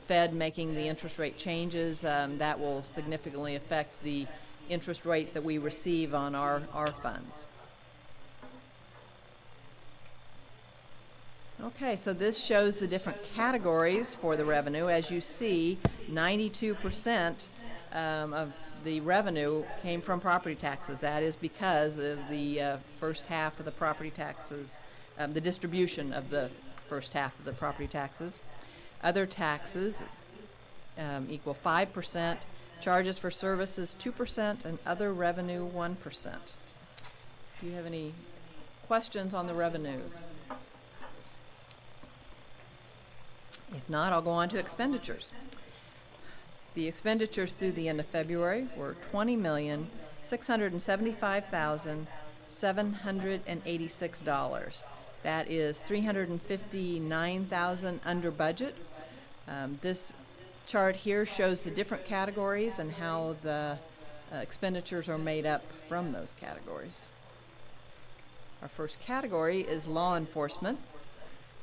Fed making the interest rate changes. That will significantly affect the interest rate that we receive on our funds. Okay, so this shows the different categories for the revenue. As you see, 92% of the revenue came from property taxes. That is because of the first half of the property taxes, the distribution of the first half of the property taxes. Other taxes equal 5%, charges for services 2%, and other revenue 1%. Do you have any questions on the revenues? If not, I'll go on to expenditures. The expenditures through the end of February were $20,675,786. That is $359,000 under budget. This chart here shows the different categories and how the expenditures are made up from those categories. Our first category is law enforcement.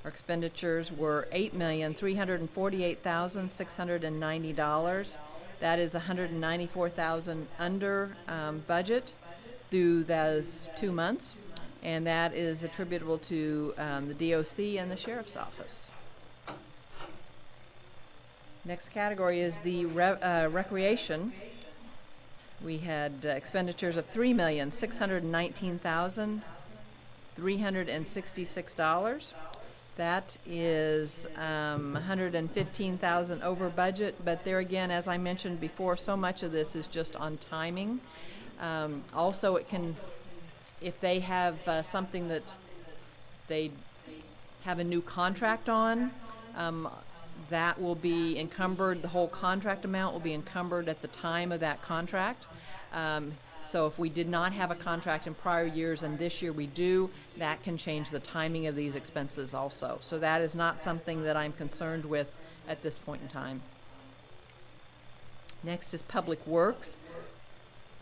Our expenditures were $8,348,690. That is $194,000 under budget through those 2 months, and that is attributable to the DOC and the Sheriff's Office. Next category is the recreation. We had expenditures of $3,619,366. That is $115,000 over budget, but there again, as I mentioned before, so much of this is just on timing. Also, it can, if they have something that they have a new contract on, that will be encumbered, the whole contract amount will be encumbered at the time of that contract. So if we did not have a contract in prior years and this year we do, that can change the timing of these expenses also. So that is not something that I'm concerned with at this point in time. Next is Public Works,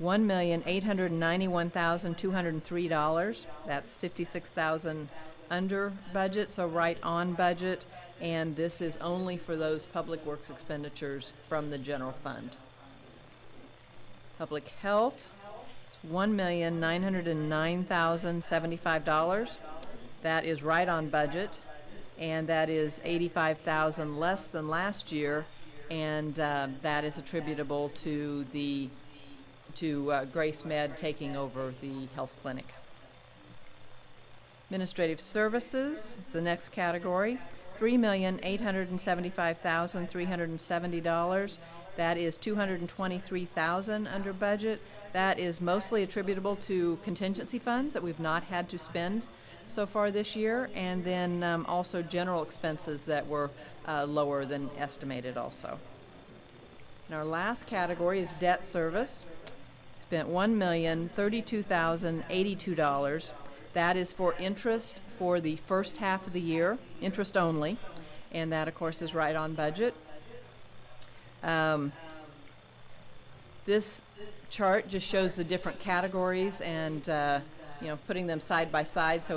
$1,891,203. That's $56,000 under budget, so right on budget, and this is only for those Public Works expenditures from the general fund. Public Health, it's $1,909,075. That is right on budget, and that is $85,000 less than last year, and that is attributable to Grace Med taking over the health clinic. Administrative Services is the next category, $3,875,370. That is $223,000 under budget. That is mostly attributable to contingency funds that we've not had to spend so far this year, and then also general expenses that were lower than estimated also. And our last category is debt service. Spent $1,032,082. That is for interest for the first half of the year, interest only, and that of course is right on budget. This chart just shows the different categories and putting them side by side, so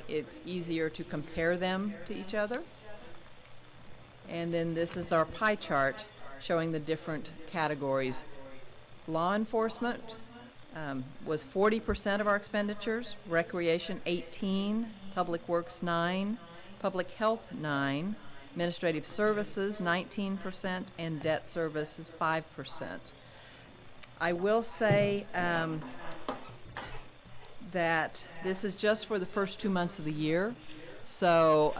it's easier to compare them to each other. And then this is our pie chart showing the different categories. Law enforcement was 40% of our expenditures, recreation 18%, public works 9%, public health 9%, administrative services 19%, and debt services 5%. I will say that this is just for the first 2 months of the year, so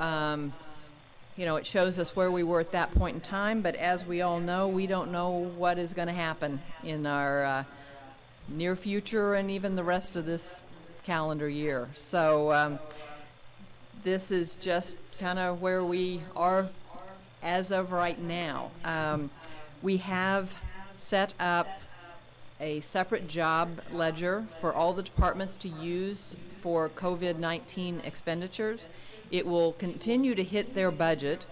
it shows us where we were at that point in time, but as we all know, we don't know what is going to happen in our near future and even the rest of this calendar year. So this is just kind of where we are as of right now. We have set up a separate job ledger for all the departments to use for COVID-19 expenditures. It will continue to hit their budget,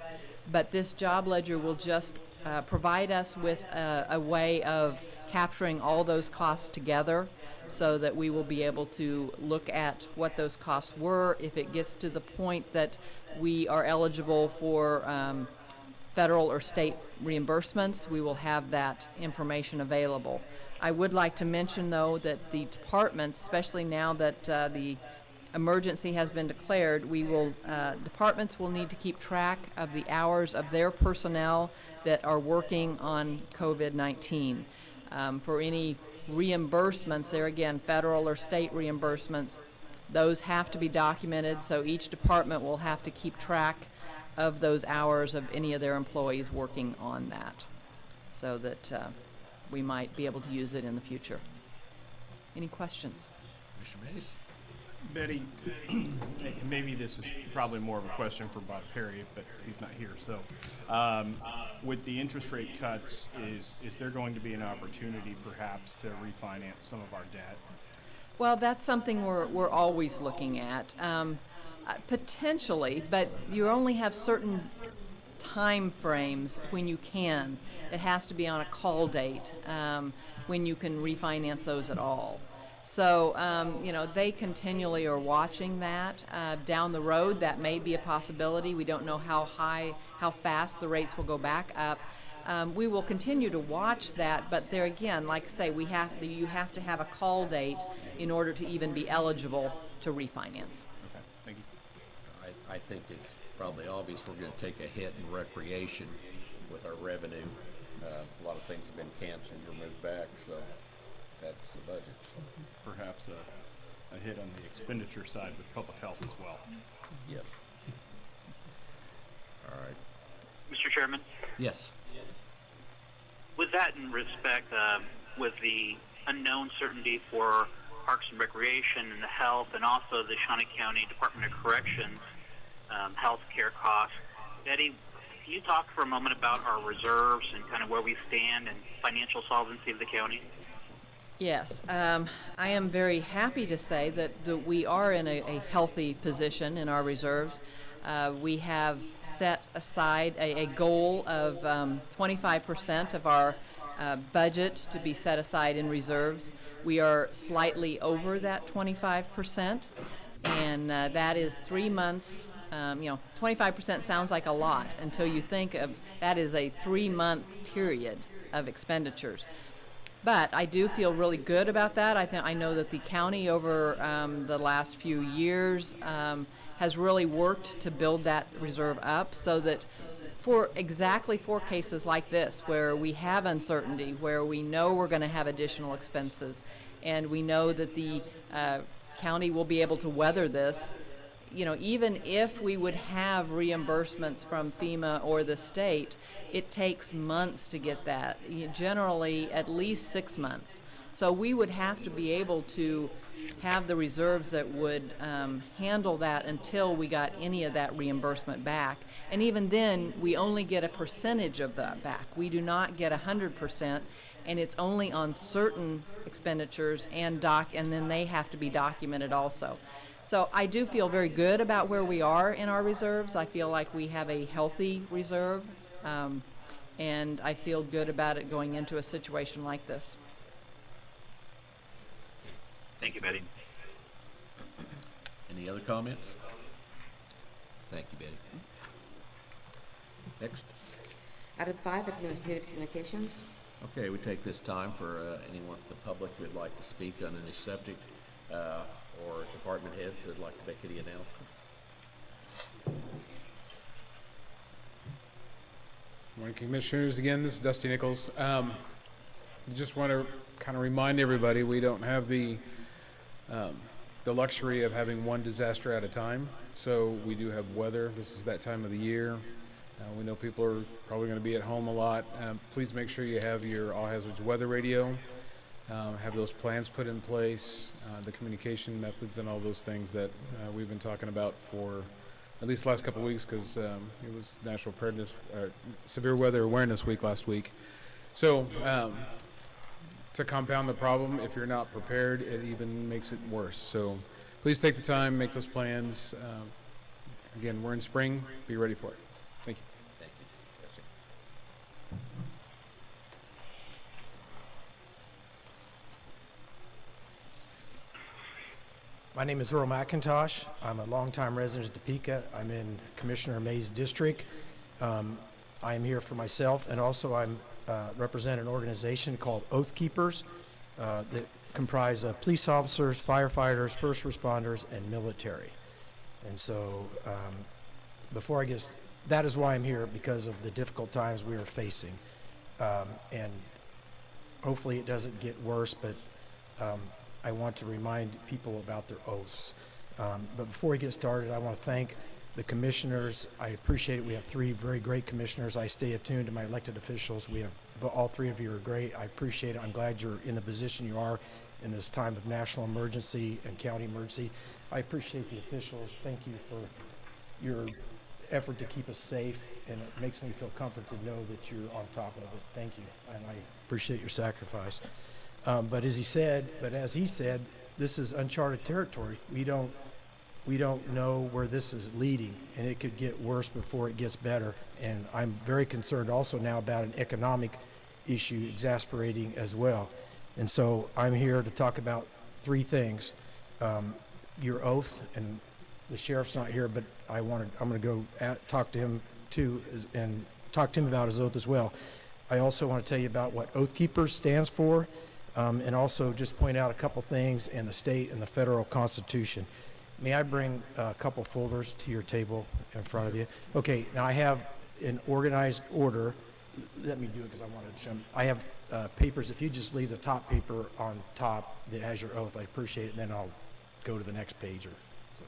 but this job ledger will just provide us with a way of capturing all those costs together so that we will be able to look at what those costs were. If it gets to the point that we are eligible for federal or state reimbursements, we will have that information available. I would like to mention, though, that the departments, especially now that the emergency has been declared, departments will need to keep track of the hours of their personnel that are working on COVID-19. For any reimbursements, there again, federal or state reimbursements, those have to be documented, so each department will have to keep track of those hours of any of their employees working on that, so that we might be able to use it in the future. Any questions? Commissioner Mays? Betty, maybe this is probably more of a question for Bob Perry, but he's not here. So, with the interest rate cuts, is there going to be an opportunity perhaps to refinance some of our debt? Well, that's something we're always looking at, potentially, but you only have certain time frames when you can. It has to be on a call date when you can refinance those at all. So, they continually are watching that. Down the road, that may be a possibility. We don't know how fast the rates will go back up. We will continue to watch that, but there again, like I say, you have to have a call date in order to even be eligible to refinance. Okay, thank you. I think it's probably obvious we're going to take a hit in recreation with our revenue. A lot of things have been canceled or moved back, so that's the budget. So. Perhaps a hit on the expenditure side with public health as well. Yes. All right. Mr. Chairman, Yes. with that in respect, with the unknown certainty for Parks and Recreation and the health, and also the Shawnee County Department of Corrections health care costs, Betty, can you talk for a moment about our reserves and kind of where we stand and financial solvency of the county? Yes, I am very happy to say that we are in a healthy position in our reserves. We have set aside a goal of 25% of our budget to be set aside in reserves. We are slightly over that 25%, and that is 3 months. 25% sounds like a lot until you think of that is a 3-month period of expenditures. But I do feel really good about that. I know that the county over the last few years has really worked to build that reserve up so that for cases like this where we have uncertainty, where we know we're going to have additional expenses, and we know that the county will be able to weather this, even if we would have reimbursements from FEMA or the state, it takes months to get that, generally at least 6 months. So we would have to be able to have the reserves that would handle that until we got any of that reimbursement back. And even then, we only get a percentage of that back. We do not get 100%, and it's only on certain expenditures and then they have to be documented also. So I do feel very good about where we are in our reserves. I feel like we have a healthy reserve, and I feel good about it going into a situation like this. Thank you, Betty. Any other comments? Thank you, Betty. Next. Item 5, Administrative Communications. Okay, we take this time for anyone from the public who would like to speak on any subject or department heads that would like to make any announcements. Morning, Commissioners. Again, this is Dusty Nichols. I just want to kind of remind everybody we don't have the luxury of having one disaster at a time. So we do have weather. This is that time of the year. We know people are probably going to be at home a lot. Please make sure you have your all hazards weather radio. Have those plans put in place, the communication methods and all those things that we've been talking about for at least the last couple of weeks, because it was National Preparedness, Severe Weather Awareness Week last week. So to compound the problem, if you're not prepared, it even makes it worse. So please take the time, make those plans. Again, we're in spring. Be ready for it. Thank you. Thank you. Jesse. My name is Earl McIntosh. I'm a longtime resident of Topeka. I'm in Commissioner May's district. I am here for myself, and also I'm represent an organization called Oath Keepers that comprise of police officers, firefighters, first responders, and military. And so that is why I'm here, because of the difficult times we are facing. And hopefully it doesn't get worse, but I want to remind people about their oaths. But before we get started, I want to thank the commissioners, I appreciate it. We have 3 very great commissioners. I stay attuned to my elected officials. All 3 of you are great. I appreciate it. I'm glad you're in the position you are in this time of national emergency and county emergency. I appreciate the officials. Thank you for your effort to keep us safe, and it makes me feel comforted to know that you're on top of it. Thank you, and I appreciate your sacrifice. But as he said, this is uncharted territory. We don't know where this is leading, and it could get worse before it gets better. And I'm very concerned also now about an economic issue exasperating as well. And so I'm here to talk about 3 things. Your oath, and the sheriff's not here, but I'm going to go talk to him too, and talk to him about his oath as well. I also want to tell you about what Oath Keepers stands for, and also just point out a couple things in the state and the federal constitution. May I bring a couple folders to your table in front of you? Okay, now I have in organized order. Let me do it because I wanted to show them. I have papers. If you just leave the top paper on top that has your oath, I appreciate it, and then I'll go to the next page. So.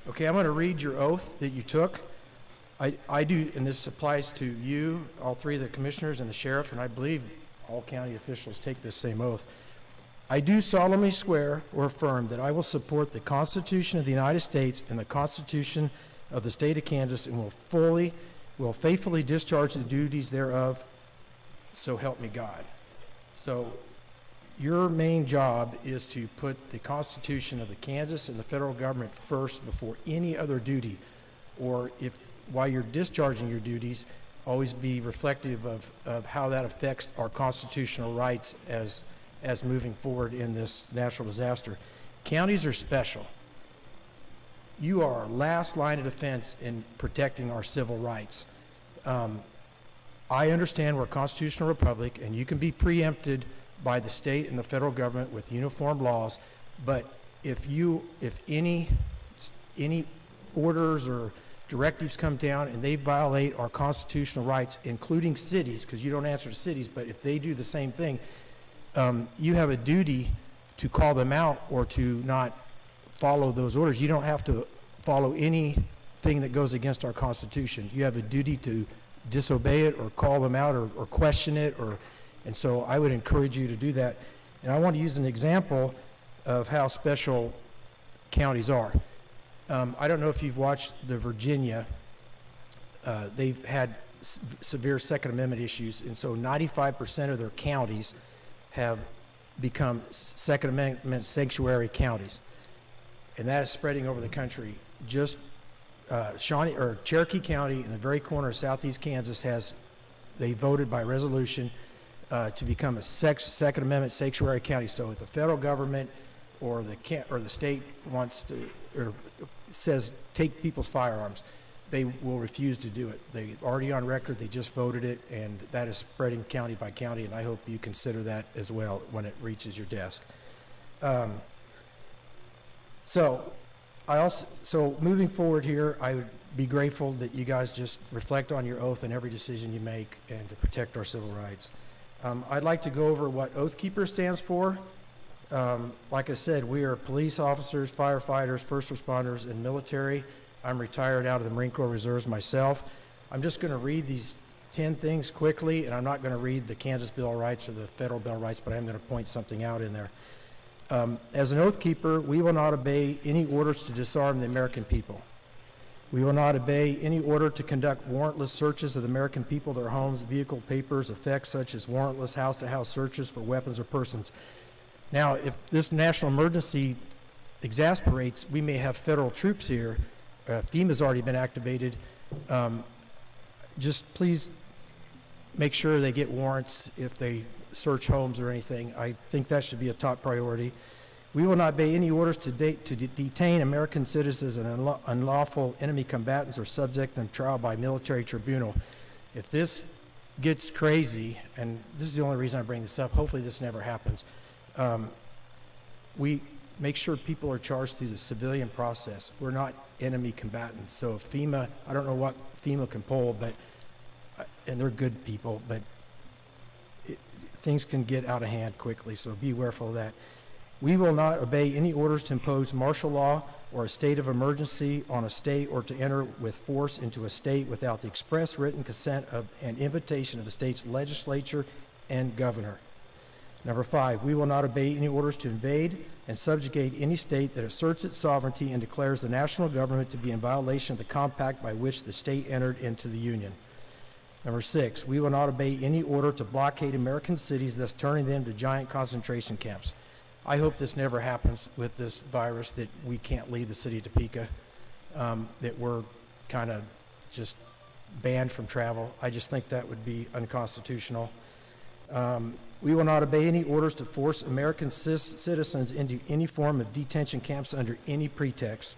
Okay, I'm going to read your oath that you took. I do, and this applies to you, all 3 of the commissioners and the sheriff, and I believe all county officials take this same oath. I do solemnly swear or affirm that I will support the Constitution of the United States and the Constitution of the State of Kansas, and will faithfully discharge the duties thereof, so help me God. So your main job is to put the Constitution of the Kansas and the federal government first before any other duty, or if while you're discharging your duties, always be reflective of how that affects our constitutional rights as moving forward in this natural disaster. Counties are special. You are our last line of defense in protecting our civil rights. I understand we're a constitutional republic, and you can be preempted by the state and the federal government with uniform laws, but if any orders or directives come down and they violate our constitutional rights, including cities, because you don't answer to cities, but if they do the same thing, you have a duty to call them out or to not follow those orders. You don't have to follow anything that goes against our Constitution. You have a duty to disobey it or call them out or question it, and so I would encourage you to do that. And I want to use an example of how special counties are. I don't know if you've watched the Virginia. They've had severe Second Amendment issues, and so 95% of their counties have become Second Amendment sanctuary counties, and that is spreading over the country. Just Shawnee or Cherokee County in the very corner of southeast Kansas they voted by resolution to become a Second Amendment sanctuary county. So if the federal government or the state wants to or says take people's firearms, they will refuse to do it. They're already on record. They just voted it, and that is spreading county by county, and I hope you consider that as well when it reaches your desk. So moving forward here, I would be grateful that you guys just reflect on your oath in every decision you make and to protect our civil rights. I'd like to go over what Oath Keeper stands for. Like I said, we are police officers, firefighters, first responders, and military. I'm retired out of the Marine Corps Reserves myself. I'm just going to read these 10 things quickly, and I'm not going to read the Kansas Bill of Rights or the Federal Bill of Rights, but I'm going to point something out in there. As an Oath Keeper, we will not obey any orders to disarm the American people. We will not obey any order to conduct warrantless searches of the American people, their homes, vehicle, papers, effects such as warrantless house-to-house searches for weapons or persons. Now, if this national emergency exasperates, we may have federal troops here. FEMA's already been activated. Just please make sure they get warrants if they search homes or anything. I think that should be a top priority. We will not obey any orders to detain American citizens and unlawful enemy combatants or subject them to trial by military tribunal. If this gets crazy, and this is the only reason I bring this up, hopefully this never happens, we make sure people are charged through the civilian process. We're not enemy combatants. So FEMA, I don't know what FEMA can pull, but, and they're good people, but things can get out of hand quickly, so be careful of that. We will not obey any orders to impose martial law or a state of emergency on a state or to enter with force into a state without the express written consent of and invitation of the state's legislature and governor. Number 5, we will not obey any orders to invade and subjugate any state that asserts its sovereignty and declares the national government to be in violation of the compact by which the state entered into the Union. Number 6, we will not obey any order to blockade American cities, thus turning them to giant concentration camps. I hope this never happens with this virus, that we can't leave the city of Topeka, that we're kind of just banned from travel. I just think that would be unconstitutional. We will not obey any orders to force American citizens into any form of detention camps under any pretext.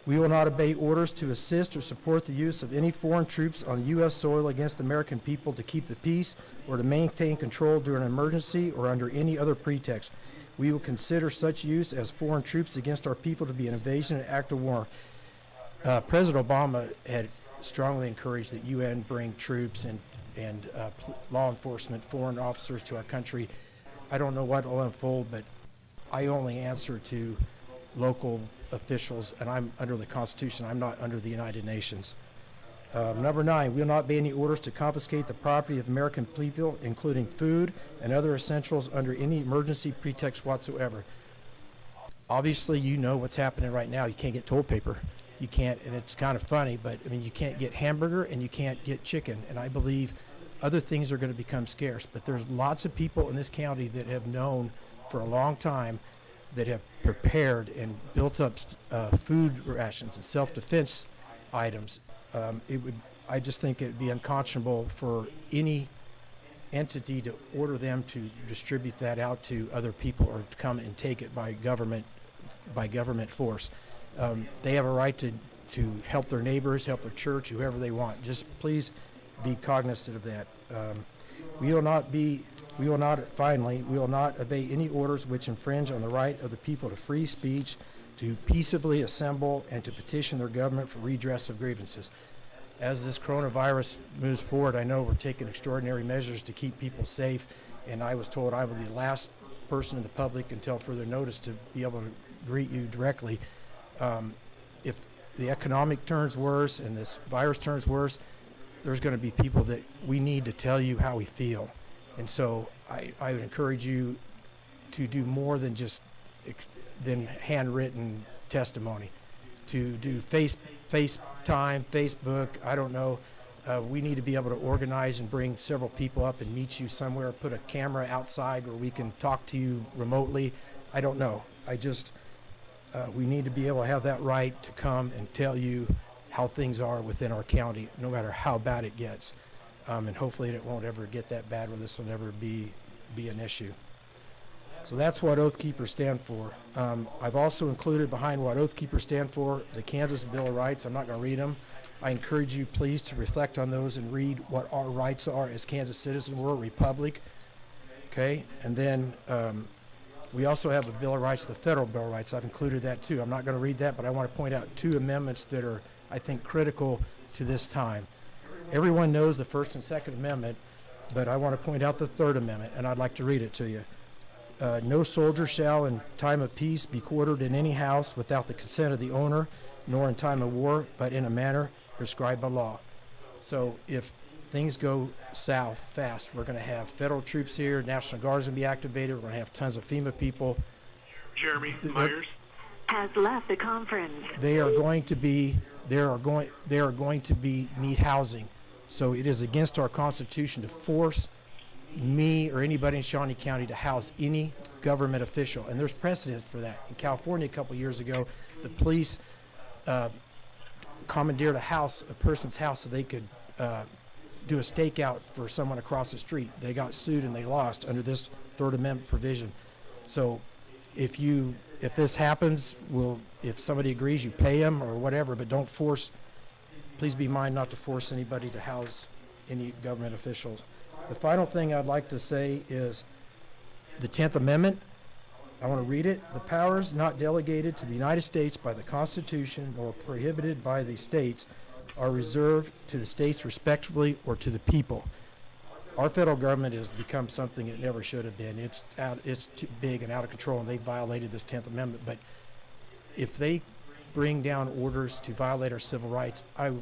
We will not obey orders to assist or support the use of any foreign troops on U.S. soil against the American people to keep the peace or to maintain control during an emergency or under any other pretext. We will consider such use as foreign troops against our people to be an invasion and act of war. President Obama had strongly encouraged that UN bring troops and law enforcement, foreign officers to our country. I don't know what will unfold, but I only answer to local officials, and I'm under the Constitution. I'm not under the United Nations. Number 9, we will not obey any orders to confiscate the property of American people, including food and other essentials, under any emergency pretext whatsoever. Obviously, you know what's happening right now. You can't get toilet paper. You can't, and it's kind of funny, but I mean, you can't get hamburger and you can't get chicken. And I believe other things are going to become scarce. But there's lots of people in this county that have known for a long time, that have prepared and built up food rations and self-defense items. I just think it'd be unconscionable for any entity to order them to distribute that out to other people or to come and take it by government force. They have a right to help their neighbors, help their church, whoever they want. Just please be cognizant of that. We will not obey any orders which infringe on the right of the people to free speech, to peaceably assemble, and to petition their government for redress of grievances. As this coronavirus moves forward, I know we're taking extraordinary measures to keep people safe, and I was told I was the last person in the public until further notice to be able to greet you directly. If the economic turns worse and this virus turns worse, there's going to be people that we need to tell you how we feel. And so I would encourage you to do more than just than handwritten testimony, to do FaceTime, Facebook, I don't know. We need to be able to organize and bring several people up and meet you somewhere, put a camera outside where we can talk to you remotely. I don't know. We need to be able to have that right to come and tell you how things are within our county, no matter how bad it gets. And hopefully it won't ever get that bad where this will never be an issue. So that's what Oath Keepers stand for. I've also included behind what Oath Keepers stand for the Kansas Bill of Rights. I'm not going to read them. I encourage you please to reflect on those and read what our rights are as Kansas citizens. We're a republic. Okay? And then we also have a Bill of Rights, the Federal Bill of Rights. I've included that too. I'm not going to read that, but I want to point out 2 amendments that are, I think, critical to this time. Everyone knows the First and Second Amendment, but I want to point out the Third Amendment, and I'd like to read it to you. No soldier shall in time of peace be quartered in any house without the consent of the owner, nor in time of war, but in a manner prescribed by law. So if things go south fast, we're going to have federal troops here, National Guard's going to be activated, we're going to have tons of FEMA people. Jeremy Myers has left the conference. They are going to need housing. So it is against our Constitution to force me or anybody in Shawnee County to house any government official. And there's precedent for that. In California a couple years ago, the police commandeered a person's house so they could do a stakeout for someone across the street. They got sued and they lost under this Third Amendment provision. So if this happens, if somebody agrees, you pay them or whatever, but don't force, please be mindful not to force anybody to house any government officials. The final thing I'd like to say is the 10th Amendment. I want to read it. The powers not delegated to the United States by the Constitution or prohibited by the states are reserved to the states respectively or to the people. Our federal government has become something it never should have been. It's too big and out of control, and they violated this 10th Amendment. But if they bring down orders to violate our civil rights, I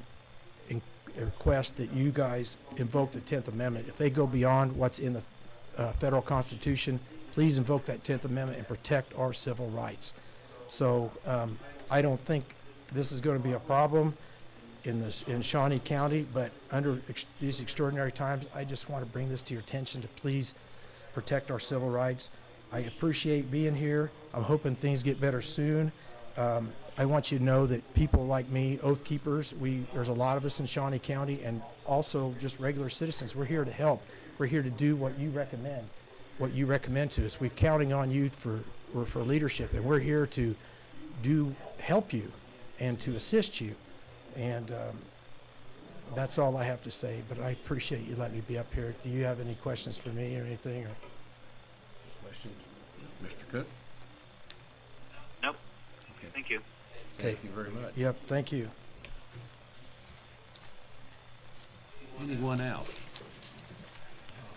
request that you guys invoke the 10th Amendment. If they go beyond what's in the federal Constitution, please invoke that 10th Amendment and protect our civil rights. So I don't think this is going to be a problem in Shawnee County, but under these extraordinary times, I just want to bring this to your attention to please protect our civil rights. I appreciate being here. I'm hoping things get better soon. I want you to know that people like me, Oath Keepers, there's a lot of us in Shawnee County, and also just regular citizens. We're here to help. We're here to do what you recommend to us. We're counting on you for leadership, and we're here to help you and to assist you. And that's all I have to say, but I appreciate you letting me be up here. Do you have any questions for me or anything? Questions? Mr. Cook? Nope. Okay. Thank you. Thank you very much. Yep, thank you. Anyone else?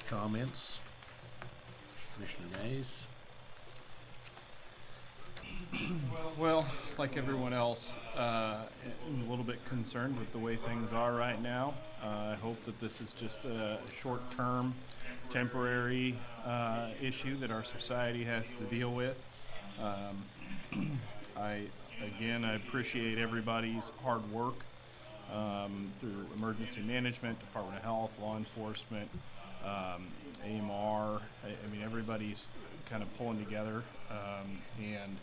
Comments? Commissioner Mays? Well, like everyone else, I'm a little bit concerned with the way things are right now. I hope that this is just a short-term, temporary issue that our society has to deal with. I appreciate everybody's hard work through emergency management, Department of Health, law enforcement, AMR. I mean, everybody's kind of pulling together, and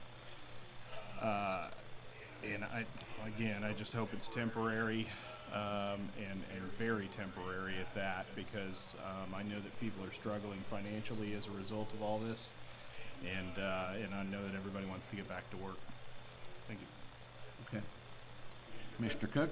I just hope it's temporary, and very temporary at that, because I know that people are struggling financially as a result of all this, and I know that everybody wants to get back to work. Thank you. Okay. Commissioner Cook?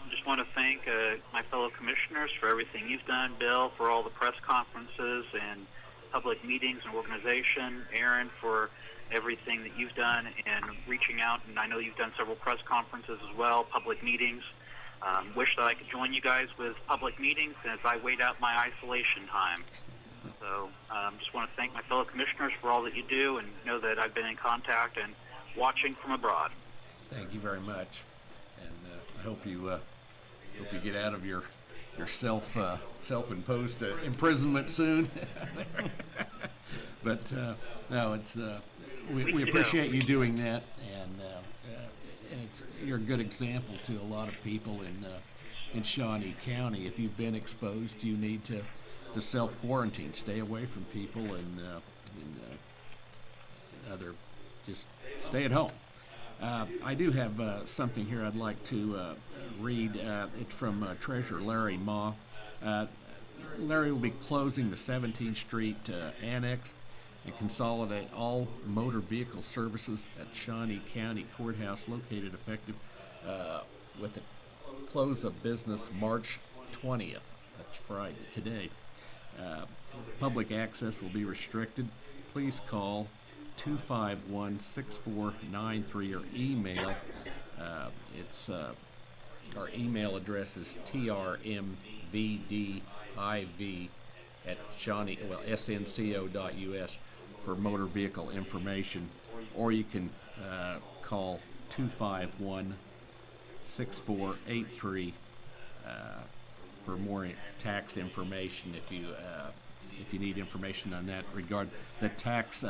I just want to thank my fellow commissioners for everything you've done, Bill, for all the press conferences and public meetings and organization, Aaron, for everything that you've done and reaching out, and I know you've done several press conferences as well, public meetings. Wish that I could join you guys with public meetings as I wait out my isolation time. So just want to thank my fellow commissioners for all that you do, and know that I've been in contact and watching from abroad. Thank you very much, and I hope you get out of your self-imposed imprisonment soon. But no, it's we appreciate you doing that, and you're a good example to a lot of people in Shawnee County. If you've been exposed, you need to self-quarantine, stay away from people, and just stay at home. I do have something here I'd like to read. It's from Treasurer Larry Ma. Larry will be closing the 17th Street Annex and consolidate all motor vehicle services at Shawnee County Courthouse, located effective with the close of business March 20th. That's Friday, today. Public access will be restricted. Please call 251-6493 or email. Our email address is trmvdiv@snco.us for motor vehicle information, or you can call 251-6483 for more tax information if you need information on that regard. The tax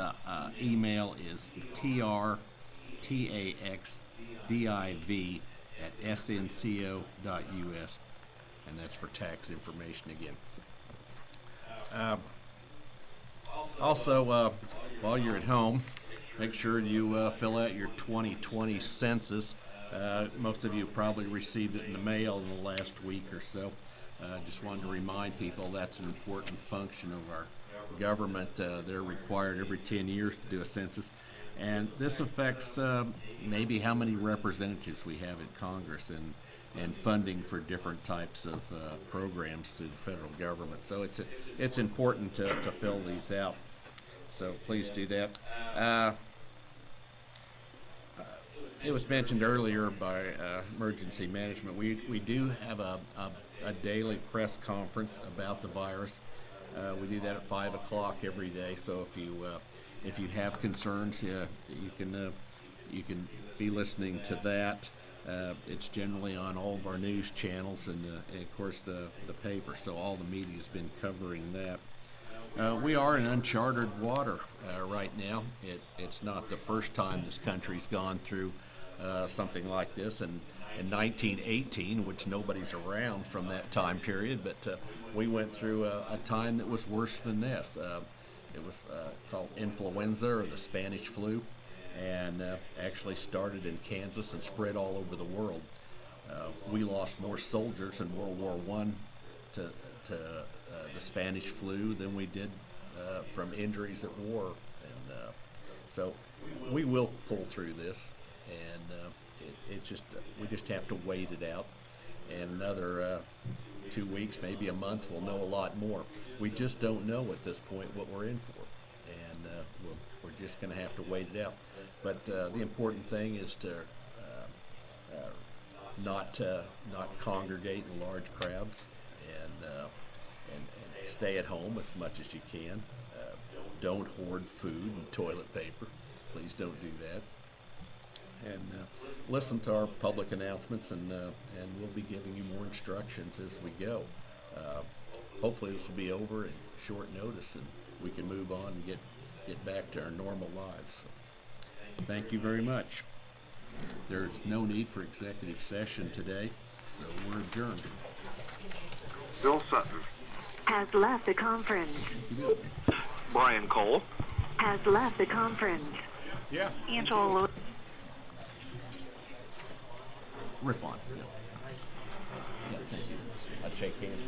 email is trtaxdiv@snco.us, and that's for tax information again. Also, while you're at home, make sure you fill out your 2020 census. Most of you probably received it in the mail in the last week or so. Just wanted to remind people that's an important function of our government. They're required every 10 years to do a census. And this affects maybe how many representatives we have in Congress and funding for different types of programs through the federal government. So it's important to fill these out. So please do that. It was mentioned earlier by emergency management. We do have a daily press conference about the virus. We do that at 5 o'clock every day. So if you have concerns, you can be listening to that. It's generally on all of our news channels and of course the paper. So all the media has been covering that. We are in uncharted water right now. It's not the first time this country's gone through something like this. And in 1918, which nobody's around from that time period, but we went through a time that was worse than this. It was called influenza or the Spanish flu, and actually started in Kansas and spread all over the world. We lost more soldiers in World War I to the Spanish flu than we did from injuries at war. And so we will pull through this, and it's just we just have to wait it out. And another 2 weeks, maybe a month, we'll know a lot more. We just don't know at this point what we're in for, and we're just going to have to wait it out. But the important thing is to not congregate in large crowds, and stay at home as much as you can. Don't hoard food and toilet paper. Please don't do that. And listen to our public announcements, and we'll be giving you more instructions as we go. Hopefully this will be over in short notice, and we can move on and get back to our normal lives. So, thank you very much. There's no need for executive session today, so we're adjourned. Bill Sutton. Has left the conference. Brian Cole. Has left the conference. Yeah. Angela Lewis. Rip on. Yeah. Yeah, thank you. I'd shake hands.